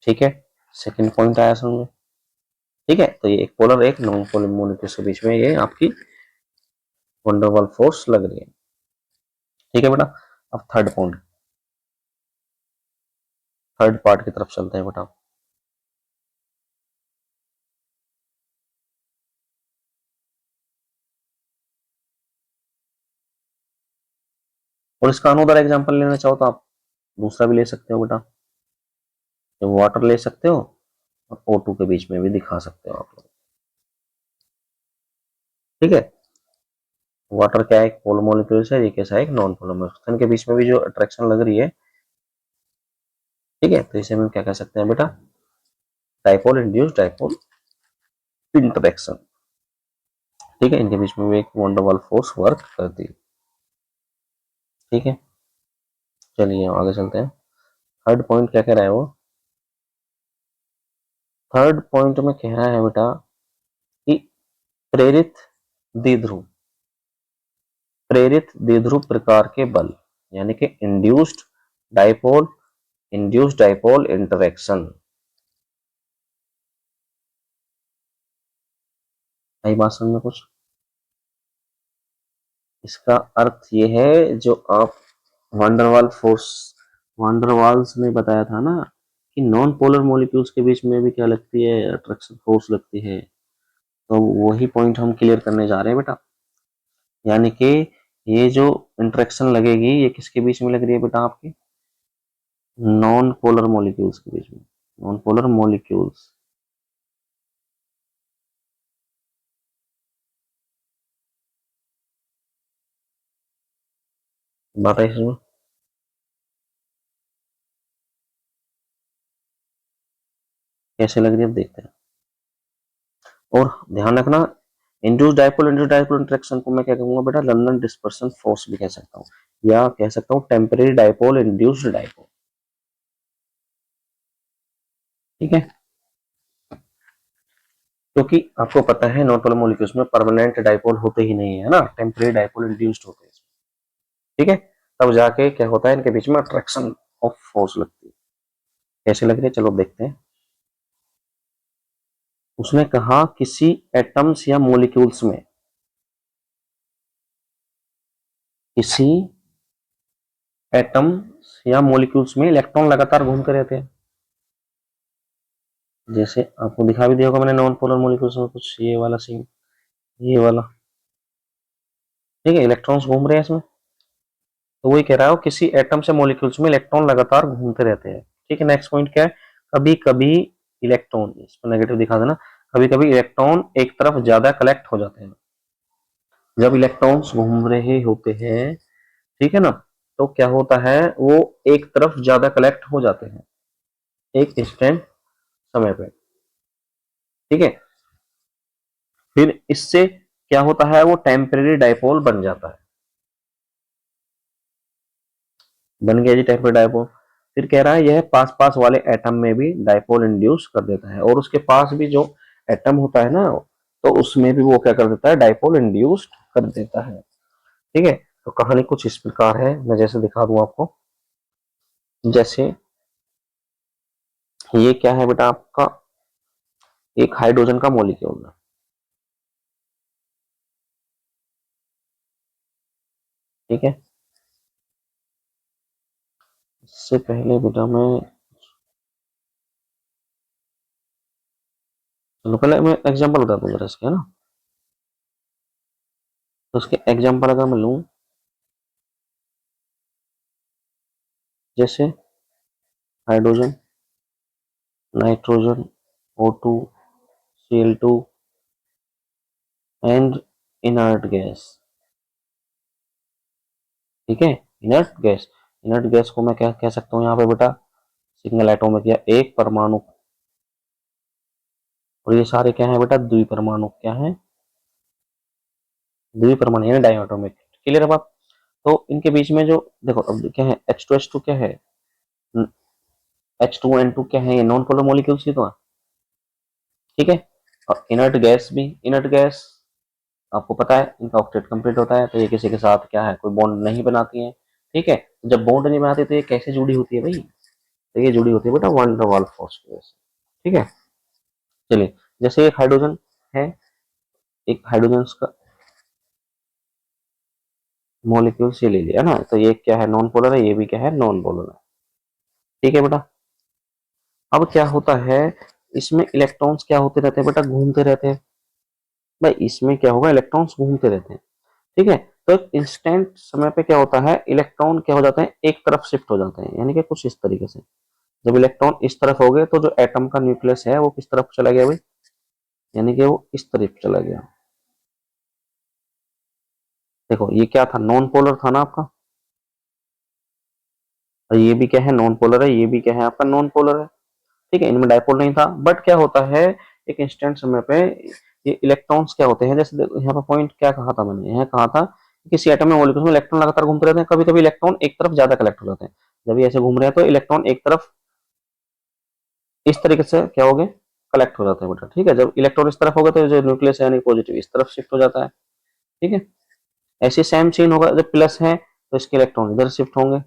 ठीक है, सेकंड पॉइंट आया समझ? ठीक है, तो ये एक पोलर एक नॉन पोलर मॉलिक्यूल्स के बीच में ये आपकी वंडरवॉल फोर्स लग रही है। ठीक है बेटा, अब थर्ड पॉइंट, थर्ड पार्ट की तरफ चलते हैं बेटा। और इसका अनदर एग्जांपल लेना चाहो तो आप दूसरा भी ले सकते हो बेटा, वाटर ले सकते हो, और O2 के बीच में भी दिखा सकते हो आप लोग। ठीक है, वाटर क्या है, एक पोलर मॉलिक्यूल्स है, ये कैसा है, एक नॉन पोलर मॉलिक्यूल। इनके बीच में भी जो अट्रैक्शन लग रही है, ठीक है, तो इसे हम क्या कह सकते हैं बेटा, डाइपोल इंड्यूस्ड डाइपोल इंटरेक्शन। ठीक है, इनके बीच में भी एक वंडरवॉल फोर्स वर्क करती है। ठीक है, चलिए आगे चलते हैं। थर्ड पॉइंट क्या कह रहा है वो, थर्ड पॉइंट में कह रहा है बेटा कि प्रेरित द्विध्रुव, प्रेरित द्विध्रुव प्रकार के बल, यानी कि इंड्यूस्ड डाइपोल इंटरेक्शन। आई बात समझ में कुछ? इसका अर्थ ये है, जो आप वंडरवाल फोर्स, वंडरवाल्स में बताया था ना कि नॉन पोलर मॉलिक्यूल्स के बीच में भी क्या लगती है, अट्रैक्शन फोर्स लगती है, तो वही पॉइंट हम क्लियर करने जा रहे हैं बेटा। यानी कि ये जो इंटरेक्शन लगेगी, ये किसके बीच में लग रही है बेटा, आपके नॉन पोलर मॉलिक्यूल्स के बीच में, नॉन पोलर मॉलिक्यूल्स। बात है इसमें, कैसे लग रही है अब देखते हैं। और ध्यान रखना, इंड्यूस डाइपोल इंटरेक्शन को मैं क्या कहूंगा बेटा, लंदन डिस्पर्सन फोर्स भी कह सकता हूँ, या कह सकता हूँ टेम्परेरी डाइपोल इंड्यूस्ड डाइपोल। ठीक है, क्योंकि आपको पता है नॉन पोलर मॉलिक्यूल्स में परमानेंट डाइपोल होते ही नहीं है ना, टेम्परेरी डाइपोल इंड्यूस्ड होते हैं। ठीक है, तब जाके क्या होता है, इनके बीच में अट्रैक्शन ऑफ फोर्स लगती है। कैसे लग रही है, चलो देखते हैं। उसने कहा किसी एटम्स या मॉलिक्यूल्स में, किसी एटम्स या मॉलिक्यूल्स में इलेक्ट्रॉन लगातार घूमते रहते हैं। जैसे आपको दिखा भी दिया होगा मैंने नॉन पोलर मॉलिक्यूल्स में कुछ ये वाला सीन, ये वाला। ठीक है, इलेक्ट्रॉन्स घूम रहे हैं इसमें, तो वही कह रहा है किसी एटम से मॉलिक्यूल्स में इलेक्ट्रॉन लगातार घूमते रहते हैं। ठीक है, नेक्स्ट पॉइंट क्या है, कभी कभी इलेक्ट्रॉन, इसको नेगेटिव दिखा देना, कभी कभी इलेक्ट्रॉन एक तरफ ज्यादा कलेक्ट हो जाते हैं। जब इलेक्ट्रॉन्स घूम रहे होते हैं, ठीक है ना, तो क्या होता है, वो एक तरफ ज्यादा कलेक्ट हो जाते हैं एक इंस्टेंट समय पे। ठीक है, फिर इससे क्या होता है, वो टेम्परेरी डाइपोल बन जाता है, बन गया जी टेम्परेरी डाइपोल। फिर कह रहा है यह पास पास वाले एटम में भी डाइपोल इंड्यूस कर देता है, और उसके पास भी जो एटम होता है ना, तो उसमें भी वो क्या कर देता है, डाइपोल इंड्यूस कर देता है। ठीक है, तो कहानी कुछ इस प्रकार है, मैं जैसे दिखा दूं आपको। जैसे ये क्या है बेटा आपका, एक हाइड्रोजन का मॉलिक्यूल है। ठीक है, इससे पहले बेटा मैं, चलो पहले मैं एग्जांपल बता दूं जरा इसके, है ना। तो उसके एग्जांपल अगर मैं लूं, जैसे hydrogen, nitrogen, O2, Cl2 and inert gas. ठीक है, इनर्ट गैस, इनर्ट गैस को मैं क्या कह सकता हूँ यहाँ पे बेटा, सिंगल एटॉमिक या एक परमाणु। और ये सारे क्या है बेटा, द्विपरमाणु, क्या है, द्विपरमाणु यानी डाई एटॉमिक। क्लियर है बात? तो इनके बीच में जो देखो, अब क्या है, H2H2 क्या है, H2N2 क्या है, ये नॉन पोलर मॉलिक्यूल्स ही तो है। ठीक है, और इनर्ट गैस भी, इनर्ट गैस आपको पता है इनका ऑक्टेट कंप्लीट होता है, तो ये किसी के साथ क्या है, कोई बॉन्ड नहीं बनाती है। ठीक है, जब बॉन्ड नहीं बनाती तो ये कैसे जुड़ी होती है भाई, तो ये जुड़ी होती है बेटा वन द वाल फोर्स की वजह से। ठीक है, चलिए, जैसे एक हाइड्रोजन है, एक हाइड्रोजन का मॉलिक्यूल से ले लिया ना, तो ये क्या है, नॉन पोलर है, ये भी क्या है, नॉन पोलर है। ठीक है बेटा, अब क्या होता है, इसमें इलेक्ट्रॉन्स क्या होते रहते हैं बेटा, घूमते रहते हैं। भाई इसमें क्या होगा, इलेक्ट्रॉन्स घूमते रहते हैं। ठीक है, तो एक इंस्टेंट समय पे क्या होता है, इलेक्ट्रॉन क्या हो जाते हैं, एक तरफ शिफ्ट हो जाते हैं, यानी कि कुछ इस तरीके से। जब इलेक्ट्रॉन इस तरफ हो गए, तो जो एटम का न्यूक्लियस है वो किस तरफ चला गया भाई, यानी कि वो इस तरफ चला गया। देखो ये क्या था, नॉन पोलर था ना आपका, और ये भी क्या है, नॉन पोलर है, ये भी क्या है आपका, नॉन पोलर है। ठीक है, इनमें डायपोल नहीं था, बट क्या होता है एक इंस्टेंट समय पे ये इलेक्ट्रॉन्स क्या होते हैं, जैसे देखो यहाँ पे पॉइंट क्या कहा था मैंने, यहाँ कहा था कि किसी एटम में मॉलिक्यूल में इलेक्ट्रॉन लगातार घूमते रहते हैं, कभी कभी इलेक्ट्रॉन एक तरफ ज्यादा कलेक्ट हो जाते हैं। जब ये ऐसे घूम रहे हैं तो इलेक्ट्रॉन एक तरफ इस तरीके से क्या हो गए, कलेक्ट हो जाते हैं बेटा। ठीक है, जब इलेक्ट्रॉन इस तरफ होगा तो जो न्यूक्लियस है यानी पॉजिटिव इस तरफ शिफ्ट हो जाता है। ठीक है, ऐसे सेम चेन होगा, जब प्लस है तो इसके इलेक्ट्रॉन इधर शिफ्ट होंगे,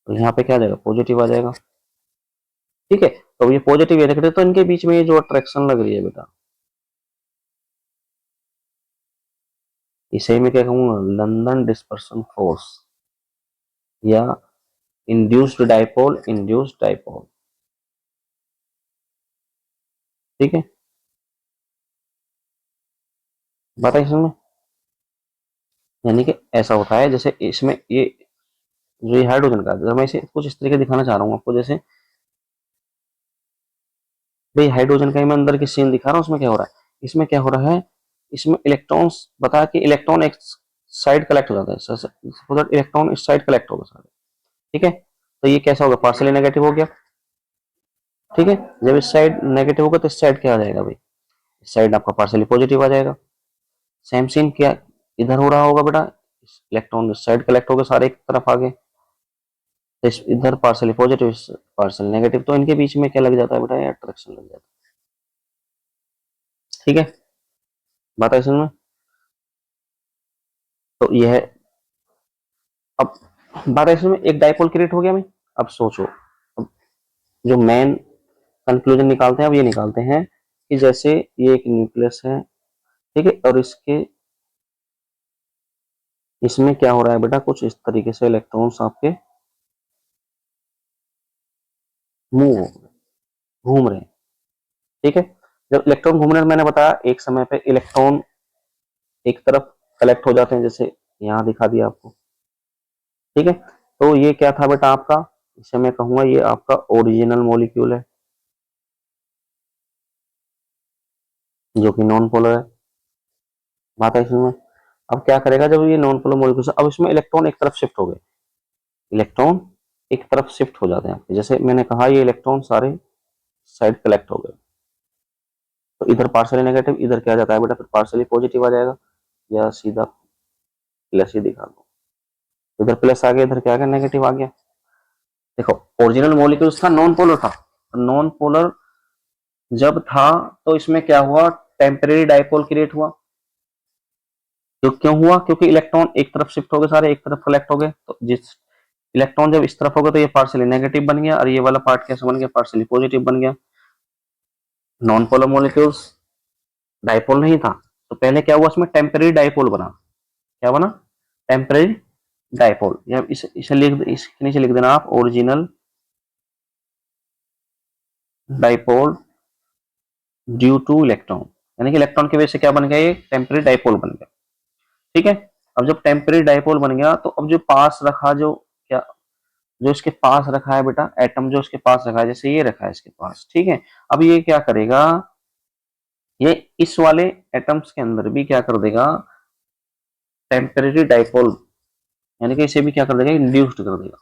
तो यहाँ पे क्या आ जाएगा, पॉजिटिव आ जाएगा। ठीक है, तो ये पॉजिटिव ये नेगेटिव, तो इनके बीच में ये जो अट्रैक्शन लग रही है बेटा, इसे मैं क्या कहूंगा, लंदन डिस्पर्सन फोर्स या इंड्यूस्ड डाइपोल। ठीक है, बात है इसमें, यानी कि ऐसा होता है जैसे इसमें ये जो ये हाइड्रोजन का, जब मैं इसे कुछ इस तरीके दिखाना चाह रहा हूँ आपको, जैसे भाई हाइड्रोजन का ही मैं अंदर की सीन दिखा रहा हूँ, उसमें क्या हो रहा है, इसमें क्या हो रहा है, इसमें इलेक्ट्रॉन्स बता कि इलेक्ट्रॉन एक साइड कलेक्ट हो जाता है, इलेक्ट्रॉन इस साइड कलेक्ट होगा सारे। ठीक है, तो ये कैसा होगा, पार्शियली नेगेटिव हो गया। ठीक है, जब इस साइड नेगेटिव होगा तो इस साइड क्या आ जाएगा भाई, इस साइड आपका पार्शियली पॉजिटिव आ जाएगा। सेम सीन क्या इधर हो रहा होगा बेटा, इलेक्ट्रॉन इस साइड कलेक्ट हो गए सारे एक तरफ आ गए, तो इधर पार्शियली पॉजिटिव पार्शियल नेगेटिव, तो इनके बीच में क्या लग जाता है बेटा, अट्रैक्शन लग जाता है। ठीक है, बात है इसमें, तो ये है। अब बात है इसमें, एक डाइपोल क्रिएट हो गया भाई। अब सोचो, अब जो मेन कंक्लूजन निकालते हैं, अब ये निकालते हैं कि जैसे ये एक न्यूक्लियस है, ठीक है, और इसके इसमें क्या हो रहा है बेटा, कुछ इस तरीके से इलेक्ट्रॉन्स आपके मूव घूम रहे हैं। ठीक है, जब इलेक्ट्रॉन घूम रहे हैं, मैंने बताया एक समय पे इलेक्ट्रॉन एक तरफ कलेक्ट हो जाते हैं, जैसे यहाँ दिखा दिया आपको। ठीक है, तो ये क्या था बेटा आपका, इसे मैं कहूंगा ये आपका ओरिजिनल मॉलिक्यूल है, जो कि नॉन पोलर है। बात है इसमें, अब क्या करेगा जब ये नॉन पोलर मॉलिक्यूल से, अब इसमें इलेक्ट्रॉन एक तरफ शिफ्ट हो गए, इलेक्ट्रॉन एक तरफ शिफ्ट हो जाते हैं आपके, जैसे मैंने कहा ये इलेक्ट्रॉन सारे साइड कलेक्ट हो गए, तो इधर पार्शियली नेगेटिव, इधर क्या जाता है बेटा, फिर पार्शियली पॉजिटिव आ जाएगा, या सीधा प्लस ही दिखा दो, इधर प्लस आ गया, इधर क्या आ गया, नेगेटिव आ गया। देखो ओरिजिनल मॉलिक्यूल्स था नॉन पोलर था, नॉन पोलर जब था तो इसमें क्या हुआ, टेम्परेरी डाइपोल क्रिएट हुआ। तो क्यों हुआ, क्योंकि इलेक्ट्रॉन एक तरफ शिफ्ट हो गए सारे, एक तरफ कलेक्ट हो गए, तो जिस इलेक्ट्रॉन जब इस तरफ हो गया तो ये पार्शियली नेगेटिव बन गया, और ये वाला पार्ट कैसे बन गया, पार्शियली पॉजिटिव बन गया। नॉन पोलर मॉलिक्यूल्स डाइपोल नहीं था, तो पहले क्या हुआ, इसमें टेम्परेरी डाइपोल बना। क्या बना, टेम्परेरी डाइपोल, या इसे लिख, इसके नीचे लिख देना आप, original dipole due two electron, यानी कि इलेक्ट्रॉन की वजह से क्या बन गया, ये टेम्परेरी डाइपोल बन गया। ठीक है, अब जब टेम्परेरी डाइपोल बन गया तो अब जो पास रखा, जो क्या, जो इसके पास रखा है बेटा एटम, जो इसके पास रखा है, जैसे ये रखा है इसके पास। ठीक है, अब ये क्या करेगा, ये इस वाले एटम्स के अंदर भी क्या कर देगा, टेम्परेरी डाइपोल, यानी कि इसे भी क्या कर देगा, इंड्यूस्ड कर देगा,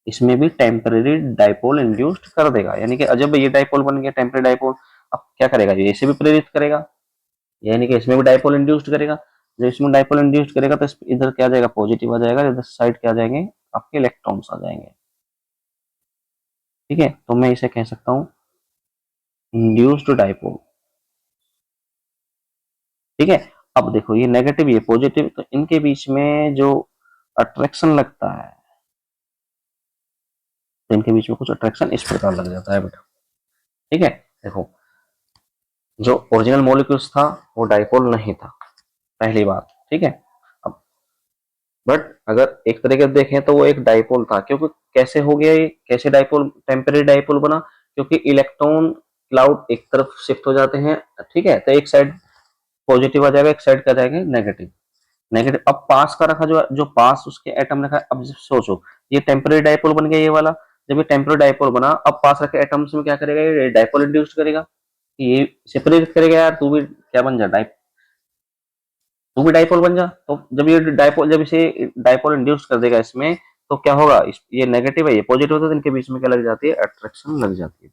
इसमें भी टेम्परेरी डाइपोल इंड्यूस्ड कर देगा, यानी कि जब ये डाइपोल बन गया टेम्परेरी डाइपोल, अब क्या करेगा, ये इसे भी प्रेरित करेगा, यानी कि इसमें भी डाइपोल इंड्यूस्ड करेगा। जब इसमें डाइपोल इंड्यूस्ड करेगा तो इधर क्या आ जाएगा, पॉजिटिव आ जाएगा, इधर साइड क्या आ जाएंगे, आपके इलेक्ट्रॉन्स आ जाएंगे। ठीक है, तो मैं इसे कह सकता हूं इंड्यूस्ड डाइपोल। ठीक है, अब देखो ये नेगेटिव ये पॉजिटिव, तो इनके बीच में जो अट्रैक्शन लगता है, तो इनके बीच में कुछ अट्रैक्शन इस प्रकार लग जाता है बेटा। ठीक है, देखो जो ओरिजिनल मॉलिक्यूल्स था वो डाइपोल नहीं था, पहली बात। ठीक है, अब बट अगर एक तरीके से देखें तो वो एक डाइपोल था, क्योंकि कैसे हो गया ये, कैसे डाइपोल टेम्परेरी डाइपोल बना, क्योंकि इलेक्ट्रॉन क्लाउड एक तरफ शिफ्ट हो जाते हैं। ठीक है, तो एक साइड पॉजिटिव आ जाएगा, एक साइड का जाएगा नेगेटिव, नेगेटिव। अब पास का रखा, जो जो पास उसके एटम रखा है, अब सोचो ये टेम्परेरी डाइपोल बन गया ये वाला, जब ये टेम्परेरी डाइपोल बना, अब पास रखे एटम्स में क्या करेगा, ये डाइपोल इंड्यूस करेगा, ये सेपरेट करेगा, यार तू भी क्या बन जा, तू भी डाइपोल बन जा। तो जब ये डाइपोल, जब इसे डाइपोल इंड्यूस कर देगा इसमें, तो क्या होगा, ये नेगेटिव है ये पॉजिटिव होता है, तो इनके बीच में क्या लग जाती है, अट्रैक्शन लग जाती है।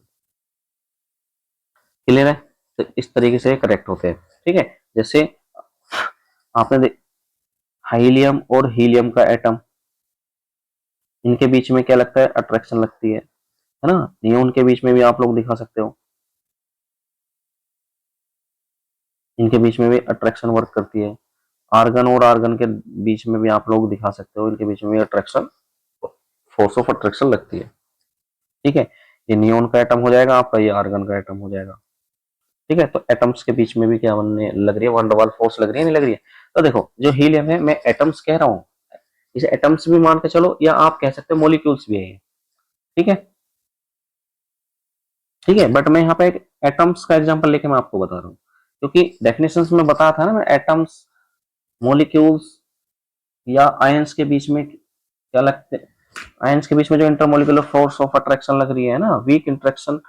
क्लियर है? तो इस तरीके से करेक्ट होते हैं। ठीक है, जैसे आपने हाइलियम और हीलियम का एटम, इनके बीच में क्या लगता है, अट्रैक्शन लगती है ना। नियोन के बीच में भी आप लोग दिखा सकते हो, इनके बीच में भी अट्रैक्शन वर्क करती है। आर्गन और आर्गन के बीच में भी आप लोग दिखा सकते हो, इनके बीच में भी अट्रैक्शन, फोर्स ऑफ अट्रैक्शन लगती है। ठीक है, ये नियोन का एटम हो जाएगा आपका, ये आर्गन का एटम हो जाएगा। ठीक है, तो एटम्स के बीच में भी क्या बनने लग रही है, वन डबल फोर्स लग रही है, नहीं लग रही है? तो देखो, जो हीलियम है, मैं एटम्स कह रहा हूँ, इसे एटम्स भी मान के चलो, या आप कह सकते हो मॉलिक्यूल्स भी है ये। ठीक है, ठीक है, बट मैं यहाँ पे एक एटम्स का एग्जांपल लेके मैं आपको बता रहा हूँ, क्योंकि डेफिनेशंस में बताया था ना मैं, एटम्स, मॉलिक्यूल्स या आयंस के बीच में क्या लगते हैं, आयंस के बीच में जो इंटरमोलिकुलर फोर्स ऑफ अट्रैक्शन लग रही है ना, weak interaction,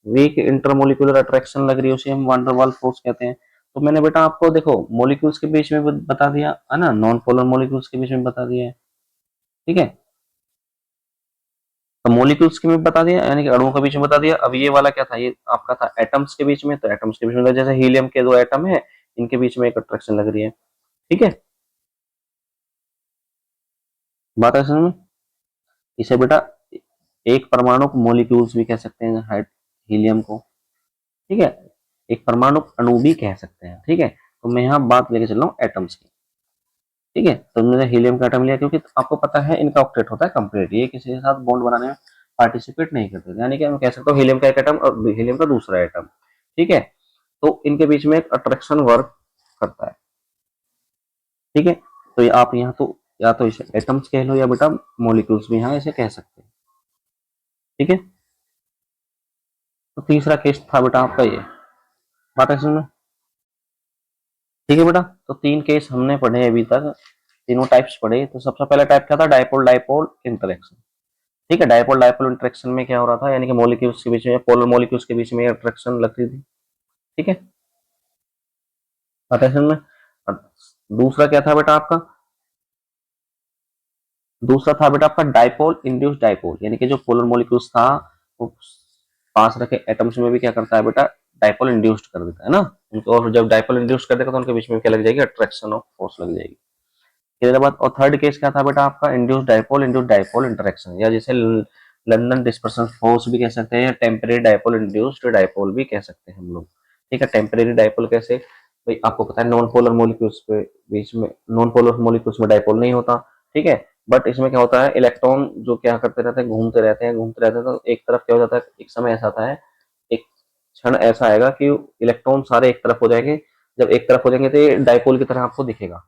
weak intermolecular attraction लग रही है, उसे हम वान डर वाल फोर्स कहते हैं। तो मैंने बेटा आपको देखो मॉलिक्यूल्स के बीच में बता दिया है ना, नॉन पोलर मॉलिक्यूल्स के बीच में बता दिया है। ठीक है, तो मॉलिक्यूल्स के में बता दिया, यानी कि अणुओं के बीच में बता दिया। अब ये वाला क्या था, ये आपका था एटम्स के बीच में, तो एटम्स के बीच में जैसे हीलियम के दो एटम है, इनके बीच में एक अट्रैक्शन लग रही है। ठीक है, बात है समझ में? इसे बेटा एक परमाणु मॉलिक्यूल्स भी कह सकते हैं हीलियम को। ठीक है, एक परमाणु अणु भी कह सकते हैं। ठीक है, तो मैं यहाँ बात लेके चल रहा हूँ एटम्स की। ठीक है, तो मैंने हीलियम का एटम लिया क्योंकि आपको पता है इनका ऑक्टेट होता है कंप्लीट, ये किसी के साथ बॉन्ड बनाने में पार्टिसिपेट नहीं करते, यानी कि मैं कह सकता हूँ हीलियम का एक एटम और हीलियम का दूसरा एटम। ठीक है, तो इनके बीच में एक अट्रैक्शन वर्क करता है। ठीक है, तो ये आप यहाँ तो या तो इसे एटम्स कह लो या बेटा मॉलिक्यूल्स भी यहाँ इसे कह सकते हैं। ठीक है, तो तीसरा केस था बेटा आपका ये, बात है समझ में? ठीक है बेटा, तो तीन केस हमने पढ़े अभी तक, तीनों टाइप्स पढ़े। तो सबसे पहला टाइप क्या था, डाइपोल डाइपोल इंटरेक्शन। ठीक है, डाइपोल डाइपोल इंटरेक्शन में क्या हो रहा था, यानी कि मॉलिक्यूल्स के बीच में, पोलर मॉलिक्यूल्स के बीच में अट्रैक्शन लग रही थी। ठीक है, अटेंशन में। दूसरा क्या था बेटा आपका, दूसरा था बेटा आपका डाइपोल इंड्यूस डाइपोल, यानी कि जो पोलर मॉलिक्यूल्स था वो पास रखे एटम्स में भी क्या करता है बेटा, डाइपोल इंड्यूस्ड कर देता है ना उनको, और जब डाइपोल इंड्यूस कर देगा तो उनके बीच में क्या लग जाएगी, अट्रैक्शन ऑफ फोर्स लग जाएगी। इसके बाद और थर्ड केस क्या था बेटा आपका, इंड्यूस डाइपोल इंटरेक्शन, या जैसे लंदन डिस्पर्सन फोर्स भी कह सकते हैं, या टेम्परेरी डाइपोल इंड्यूस्ड डाइपोल भी कह सकते हैं हम लोग। ठीक है, टेम्परेरी डाइपोल कैसे, भाई आपको पता है नॉन पोलर मॉलिक्यूल्स के बीच में, नॉन पोलर मॉलिक्यूल्स में डाइपोल नहीं होता। ठीक है, बट इसमें क्या होता है, इलेक्ट्रॉन जो क्या करते रहते हैं, घूमते रहते हैं घूमते रहते हैं, तो एक तरफ क्या हो जाता है, एक समय ऐसा आता है, एक क्षण ऐसा आएगा कि इलेक्ट्रॉन सारे एक तरफ हो जाएंगे। जब एक तरफ हो जाएंगे तो ये डाइपोल की तरह आपको दिखेगा।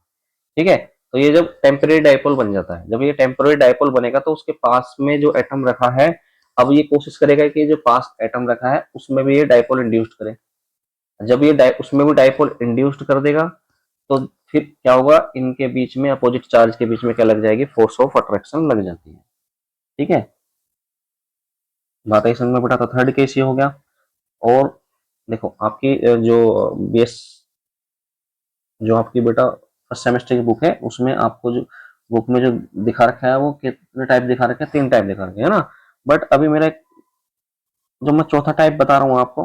ठीक है, तो ये जब टेम्परेरी डाइपोल बन जाता है, जब ये टेम्परेरी डाइपोल बनेगा तो उसके पास में जो एटम रखा है, अब ये कोशिश करेगा कि जो पास एटम रखा है उसमें भी ये डाइपोल इंड्यूस्ड करे। जब ये उसमें भी डाइपोल इंड्यूस्ड कर देगा, तो फिर क्या होगा, इनके बीच में अपोजिट चार्ज के बीच में क्या लग जाएगी, फोर्स ऑफ अट्रैक्शन लग जाती है। ठीक है, बात आई समझ में बेटा? तो थर्ड केस ये हो गया। और देखो आपकी जो बेस, जो आपकी बेटा फर्स्ट सेमेस्टर की बुक है, उसमें आपको जो बुक में जो दिखा रखा है वो कितने टाइप दिखा रखे हैं, तीन टाइप दिखा रखे है ना। बट अभी मेरा जो मैं चौथा टाइप बता रहा हूँ आपको,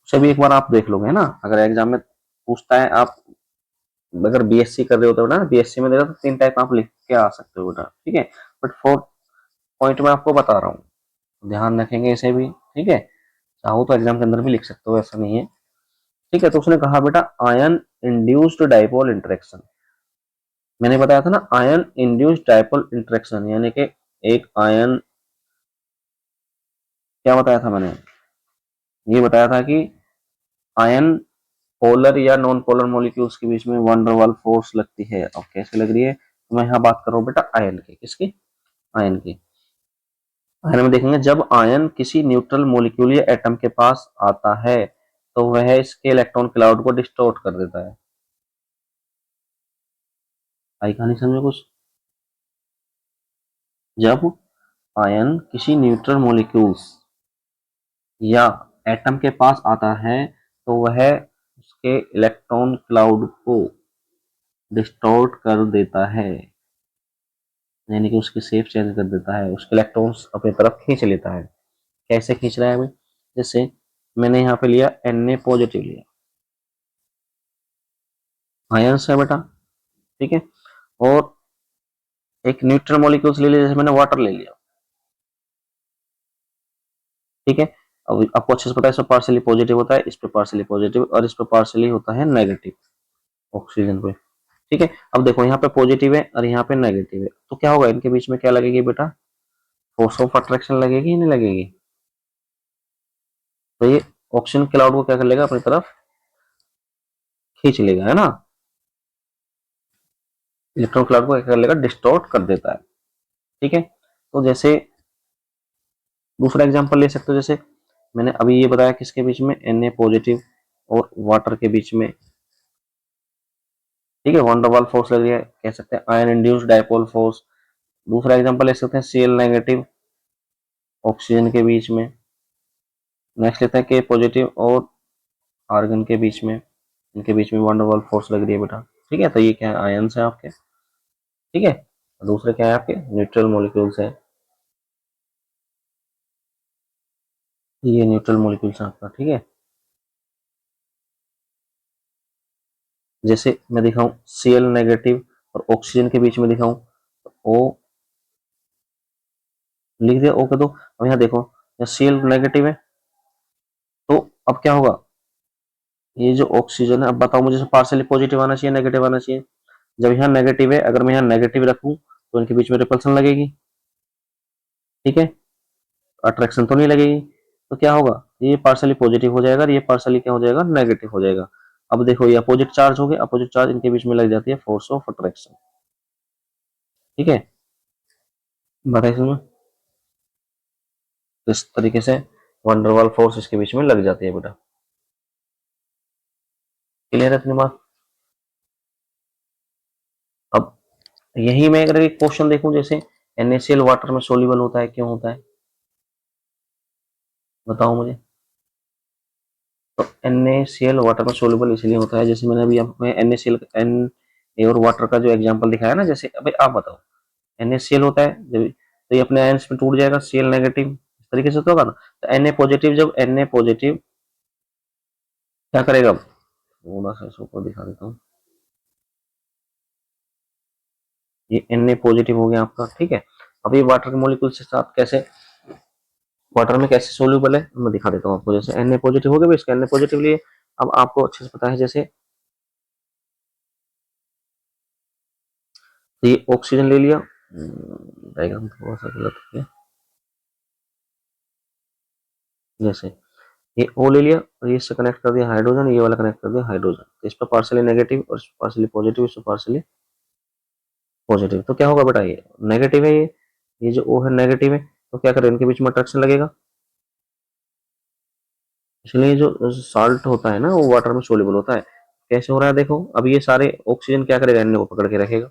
उसे भी एक बार आप देख लोगे, है ना, अगर एग्जाम में पूछता है, आप अगर बीएससी कर रहे हो तो ना, बीएससी में देखा तो तीन टाइप आप लिख के आ सकते हो बेटा। ठीक है, बट फोर्थ पॉइंट में आपको बता रहा हूँ, ध्यान रखेंगे इसे भी। ठीक है, चाहो तो एग्जाम के अंदर भी लिख सकते हो, ऐसा नहीं है। ठीक है, तो उसने कहा बेटा आयन इंड्यूस्ड डाइपोल इंटरेक्शन, मैंने बताया था ना आयन इंड्यूस्ड डाइपोल इंटरेक्शन, यानी कि एक आयन, क्या बताया था मैंने, ये बताया था कि आयन पोलर या नॉन पोलर मॉलिक्यूल्स के बीच में वन डर वाल फोर्स लगती है। अब कैसे लग रही है, तो मैं यहाँ बात कर रहा हूँ बेटा आयन की, किसकी, आयन की। आयन में देखेंगे, जब आयन किसी न्यूट्रल मॉलिक्यूल या एटम के पास आता है तो वह इसके इलेक्ट्रॉन क्लाउड को डिस्टॉर्ट कर देता है। आई कहानी समझे कुछ? जब आयन किसी न्यूट्रल मॉलिक्यूल्स या एटम के पास आता है तो वह उसके इलेक्ट्रॉन क्लाउड को डिस्टॉर्ट कर देता है, यानी कि उसकी शेप चेंज कर देता है, उसके इलेक्ट्रॉन्स अपनी तरफ खींच लेता है। कैसे खींच रहा है भाई? जैसे मैंने यहाँ पे लिया Na पॉजिटिव लिया, आयंस है बेटा, ठीक है, और एक न्यूट्रल मॉलिक्यूल्स ले लिया, जैसे मैंने वाटर ले लिया, ठीक है। अब आपको अच्छे से पता है, इस पर पार्शियली पॉजिटिव होता है, इस पर पार्शियली पॉजिटिव, और इस पर पार्शियली होता है नेगेटिव ऑक्सीजन पे, ठीक है। अब देखो यहाँ पे पॉजिटिव है और यहाँ पे नेगेटिव है, तो क्या होगा, इनके बीच में क्या लगेगी बेटा? फोर्स ऑफ अट्रैक्शन लगेगी, नहीं लगेगी? तो ये ऑक्सीजन क्लाउड को क्या कर लेगा, अपनी तरफ खींच लेगा, है ना। इलेक्ट्रॉन क्लाउड को क्या कर लेगा, डिस्टॉर्ट कर देता है, ठीक है। तो जैसे दूसरा एग्जांपल ले सकते हो, जैसे मैंने अभी ये बताया, किसके बीच में? Na पॉजिटिव और वाटर के बीच में, ठीक है, वंडर वाल फोर्स लग रही है, कह सकते हैं आयन इंड्यूस्ड डायपोल फोर्स। दूसरा एग्जांपल ले सकते हैं Cl नेगेटिव ऑक्सीजन के बीच में। नेक्स्ट लेते हैं K पॉजिटिव और आर्गन के बीच में, इनके बीच में वंडर वाल फोर्स लग रही है बेटा, ठीक है। तो ये क्या है, आयंस है आपके, ठीक है। दूसरे क्या है आपके, न्यूट्रल मॉलिक्यूल्स है, ये न्यूट्रल मॉलिक्यूल्स है आपका, ठीक है। जैसे मैं दिखाऊं Cl नेगेटिव और ऑक्सीजन के बीच में दिखाऊं, तो O लिख दिया, O के दो। अब यहाँ देखो, Cl नेगेटिव है, तो अब क्या होगा, ये जो ऑक्सीजन है, अब बताओ मुझे, पार्शियली पॉजिटिव आना चाहिए, नेगेटिव आना चाहिए? जब यहाँ नेगेटिव है, अगर मैं यहाँ नेगेटिव रखूं तो इनके बीच में रिपल्सन लगेगी, ठीक है, अट्रैक्शन तो नहीं लगेगी। तो क्या होगा, ये पार्शियली पॉजिटिव हो जाएगा और ये पार्शियली क्या हो जाएगा, नेगेटिव हो जाएगा। अब देखो, ये अपोजिट चार्ज हो गए, अपोजिट चार्ज इनके बीच में लग जाती है फोर्स ऑफ अट्रैक्शन, ठीक है। बताइए इसमें, तो इस तरीके से वंडरवाल फोर्स इसके बीच में लग जाती है बेटा। क्लियर है इतनी बात? अब यही मैं अगर एक क्वेश्चन देखूं, जैसे NaCl वाटर में सोल्यूबल होता है, क्यों होता है, बताओ मुझे। तो NaCl वाटर में सोल्यूबल इसलिए होता है, जैसे मैंने अभी आपको NaCl Na और वाटर का जो एग्जांपल दिखाया ना, जैसे अभी आप बताओ, NaCl होता है जब, तो ये अपने आयंस में टूट जाएगा, Cl नेगेटिव, इस तरीके से तो होगा ना। तो Na पॉजिटिव, जब Na पॉजिटिव क्या करेगा, थोड़ा सा इसको ऊपर दिखा देता हूँ, ये Na पॉजिटिव हो गया आपका, ठीक है। अब ये वाटर के मॉलिक्यूल के साथ कैसे, वाटर में कैसे सोल्यूबल है, मैं दिखा देता हूँ आपको। जैसे Na पॉजिटिव हो गया, इसका Na पॉजिटिव लिए, अब आपको अच्छे से पता है, जैसे तो ये ऑक्सीजन ले लिया, डायग्राम थोड़ा सा गलत है, जैसे ये O ले लिया और ये इससे कनेक्ट कर दिया हाइड्रोजन, ये वाला कनेक्ट कर दिया हाइड्रोजन, तो इस पर पार्शियली नेगेटिव और इस पर पार्शियली पॉजिटिव, इस पर पार्शियली पॉजिटिव, तो क्या होगा बेटा, ये नेगेटिव है, ये जो O है नेगेटिव है, तो क्या करें, इनके बीच में अट्रैक्शन लगेगा, इसलिए जो साल्ट होता है ना, वो वाटर में सोल्यूबल होता है। कैसे हो रहा है देखो, अब ये सारे ऑक्सीजन क्या करेगा, Na को पकड़ के रखेगा,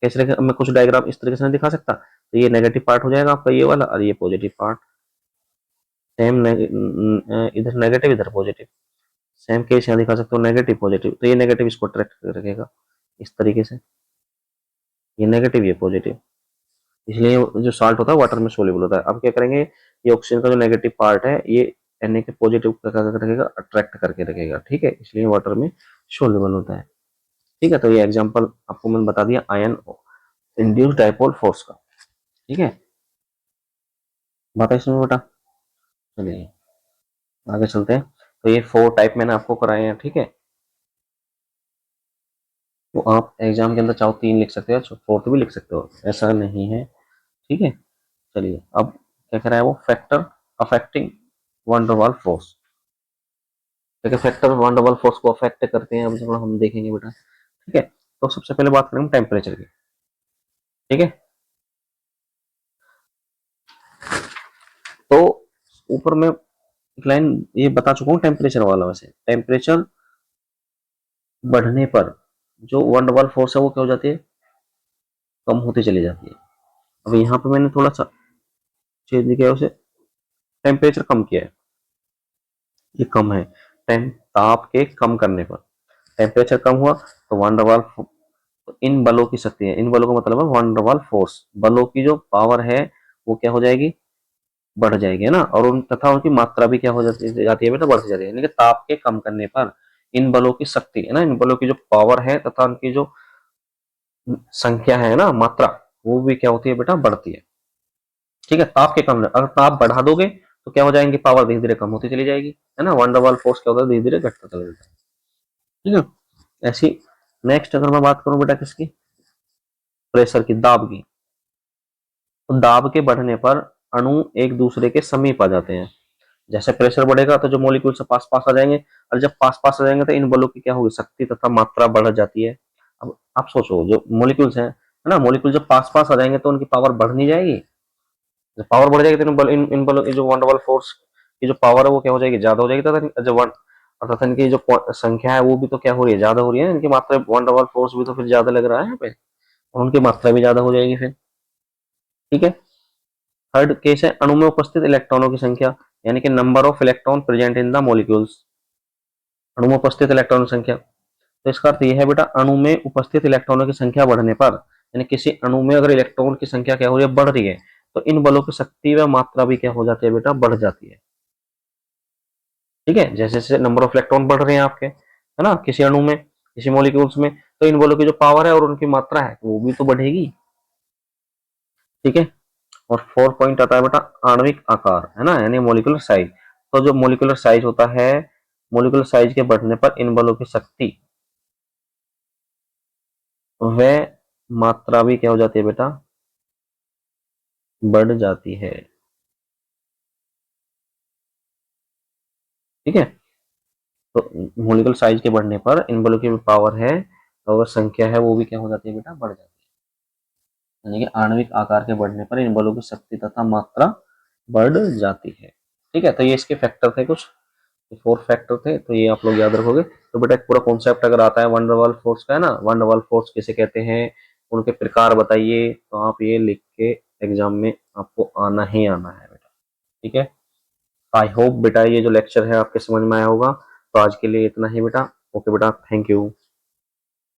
कैसे रखेगा, अब मैं कुछ डायग्राम इस तरीके से नहीं दिखा सकता, तो ये नेगेटिव पार्ट हो जाएगा आपका ये वाला, और ये पॉजिटिव पार्ट, सेम इधर नेगेटिव इधर पॉजिटिव, सेम केस यहाँ दिखा सकते हो, नेगेटिव पॉजिटिव, तो ये नेगेटिव इसको अट्रैक्ट कर रखेगा इस तरीके से, ये नेगेटिव ये पॉजिटिव, इसलिए जो साल्ट होता है वाटर में सोल्यूबल होता है। अब क्या करेंगे, ये ऑक्सीजन का जो नेगेटिव पार्ट है, ये Na के पॉजिटिव का क्या रखेगा, अट्रैक्ट करके रखेगा, ठीक है, इसलिए वाटर में सोल्यूबल होता है, ठीक है। तो ये एग्जांपल आपको मैंने बता दिया आयन इंड्यूस्ड डायपोल फोर्स का, ठीक है। बात है इसमें बेटा, चलिए आगे चलते हैं। तो ये 4 टाइप मैंने आपको कराए हैं, ठीक है। तो आप एग्जाम के अंदर चाहो 3 लिख सकते हो, फोर्थ भी लिख सकते हो, ऐसा नहीं है, ठीक है। चलिए अब क्या कह रहा है वो, फैक्टर अफेक्टिंग वन डर वाल फोर्स, क्या फैक्टर वन डर वाल फोर्स को अफेक्ट करते हैं, अब जो हम देखेंगे बेटा, ठीक है। तो सबसे पहले बात करेंगे टेम्परेचर की, ठीक है। तो ऊपर में एक लाइन ये बता चुका हूँ टेम्परेचर वाला, वैसे टेम्परेचर बढ़ने पर जो वन डर वाल फोर्स है वो क्या हो जाती है, कम होती चली जाती है। अब यहाँ पे मैंने थोड़ा सा चेंज किया, उसे टेम्परेचर कम किया है, ये कम है, ताप के कम करने पर। टेम्परेचर कम हुआ तो वान डर वाल, इन बलों की शक्ति है, इन बलों का मतलब है वान डर वाल फोर्स, बलों की जो पावर है वो क्या हो जाएगी, बढ़ जाएगी, है ना। और तथा उनकी मात्रा भी क्या हो जाती है बेटा, बढ़ती जाती है। यानी कि ताप के कम करने पर इन बलों की शक्ति है ना, इन बलों की जो पावर है तथा उनकी जो संख्या है ना, मात्रा, वो भी क्या होती है बेटा, बढ़ती है। ठीक है, ताप के कम, अगर ताप बढ़ा दोगे तो क्या हो जाएंगे, पावर धीरे धीरे कम होती चली जाएगी, है ना। वन डर वाल फोर्स क्या होता है, धीरे धीरे घटता चला जाता है। ठीक है, ऐसी। नेक्स्ट अगर मैं बात करूं बेटा किसकी, प्रेशर की, दाब की, तो दाब के बढ़ने पर अणु एक दूसरे के समीप आ जाते हैं। जैसे प्रेशर बढ़ेगा तो जो मॉलिक्यूल से पास पास आ जाएंगे, और जब पास पास आ जाएंगे तो इन बलों की क्या होगी, शक्ति तथा मात्रा बढ़ जाती है। अब आप सोचो, जो मॉलिक्यूल्स हैं, है ना, मॉलिक्यूल जब पास पास आ जाएंगे तो उनकी पावर बढ़ नहीं जाएगी, जब पावर बढ़ जाएगी तो इन बलों की जो वन डबल फोर्स की जो पावर है वो क्या हो जाएगी, ज्यादा हो जाएगी, तथा जो वन, तथा इनकी जो संख्या है वो भी तो क्या हो रही है, ज्यादा हो रही है, इनकी मात्रा, वन डबल फोर्स भी तो फिर ज्यादा लग रहा है यहाँ पे, और उनकी मात्रा भी ज्यादा हो जाएगी फिर। ठीक है। थर्ड केस है अणु में उपस्थित इलेक्ट्रॉनों की संख्या, यानी कि number of electron present in the molecules, अणु में उपस्थित इलेक्ट्रॉन संख्या। तो इसका अर्थ यह है बेटा, अणु में उपस्थित इलेक्ट्रॉनों की संख्या बढ़ने पर, यानी किसी अणु में अगर इलेक्ट्रॉन की संख्या क्या हो रही है, बढ़ रही है, तो इन बलों की शक्ति व मात्रा भी क्या हो जाती है बेटा, बढ़ जाती है। ठीक है, जैसे जैसे नंबर ऑफ इलेक्ट्रॉन बढ़ रहे हैं आपके, है ना, किसी अणु में, किसी मॉलिक्यूल्स में, तो इन बलों की जो पावर है और उनकी मात्रा है वो भी तो बढ़ेगी। ठीक है। और 4 पॉइंट आता है बेटा आणविक आकार, है ना, यानी मोलिकुलर साइज। तो जो मोलिकुलर साइज होता है, मोलिकुलर साइज के बढ़ने पर इन बलों की शक्ति वह मात्रा भी क्या हो जाती है बेटा, बढ़ जाती है। ठीक है। तो मोलिकुलर साइज के बढ़ने पर इन बलों की जो पावर है और संख्या है वो भी क्या हो जाती है बेटा, बढ़ जाती है। यानी कि आणविक आकार के बढ़ने पर इन बलों की शक्ति तथा मात्रा बढ़ जाती है। ठीक है, तो ये इसके फैक्टर थे कुछ, 4 फैक्टर थे, तो ये आप लोग याद रखोगे। तो बेटा एक पूरा कॉन्सेप्ट अगर आता है वन डर वाल फोर्स का, है ना, वन डर वाल फोर्स किसे कहते हैं, उनके प्रकार बताइए, तो आप ये लिख के एग्जाम में आपको आना ही आना है बेटा। ठीक है। आई होप बेटा ये जो लेक्चर है आपके समझ में आया होगा। तो आज के लिए इतना ही बेटा। ओके बेटा, थैंक यू।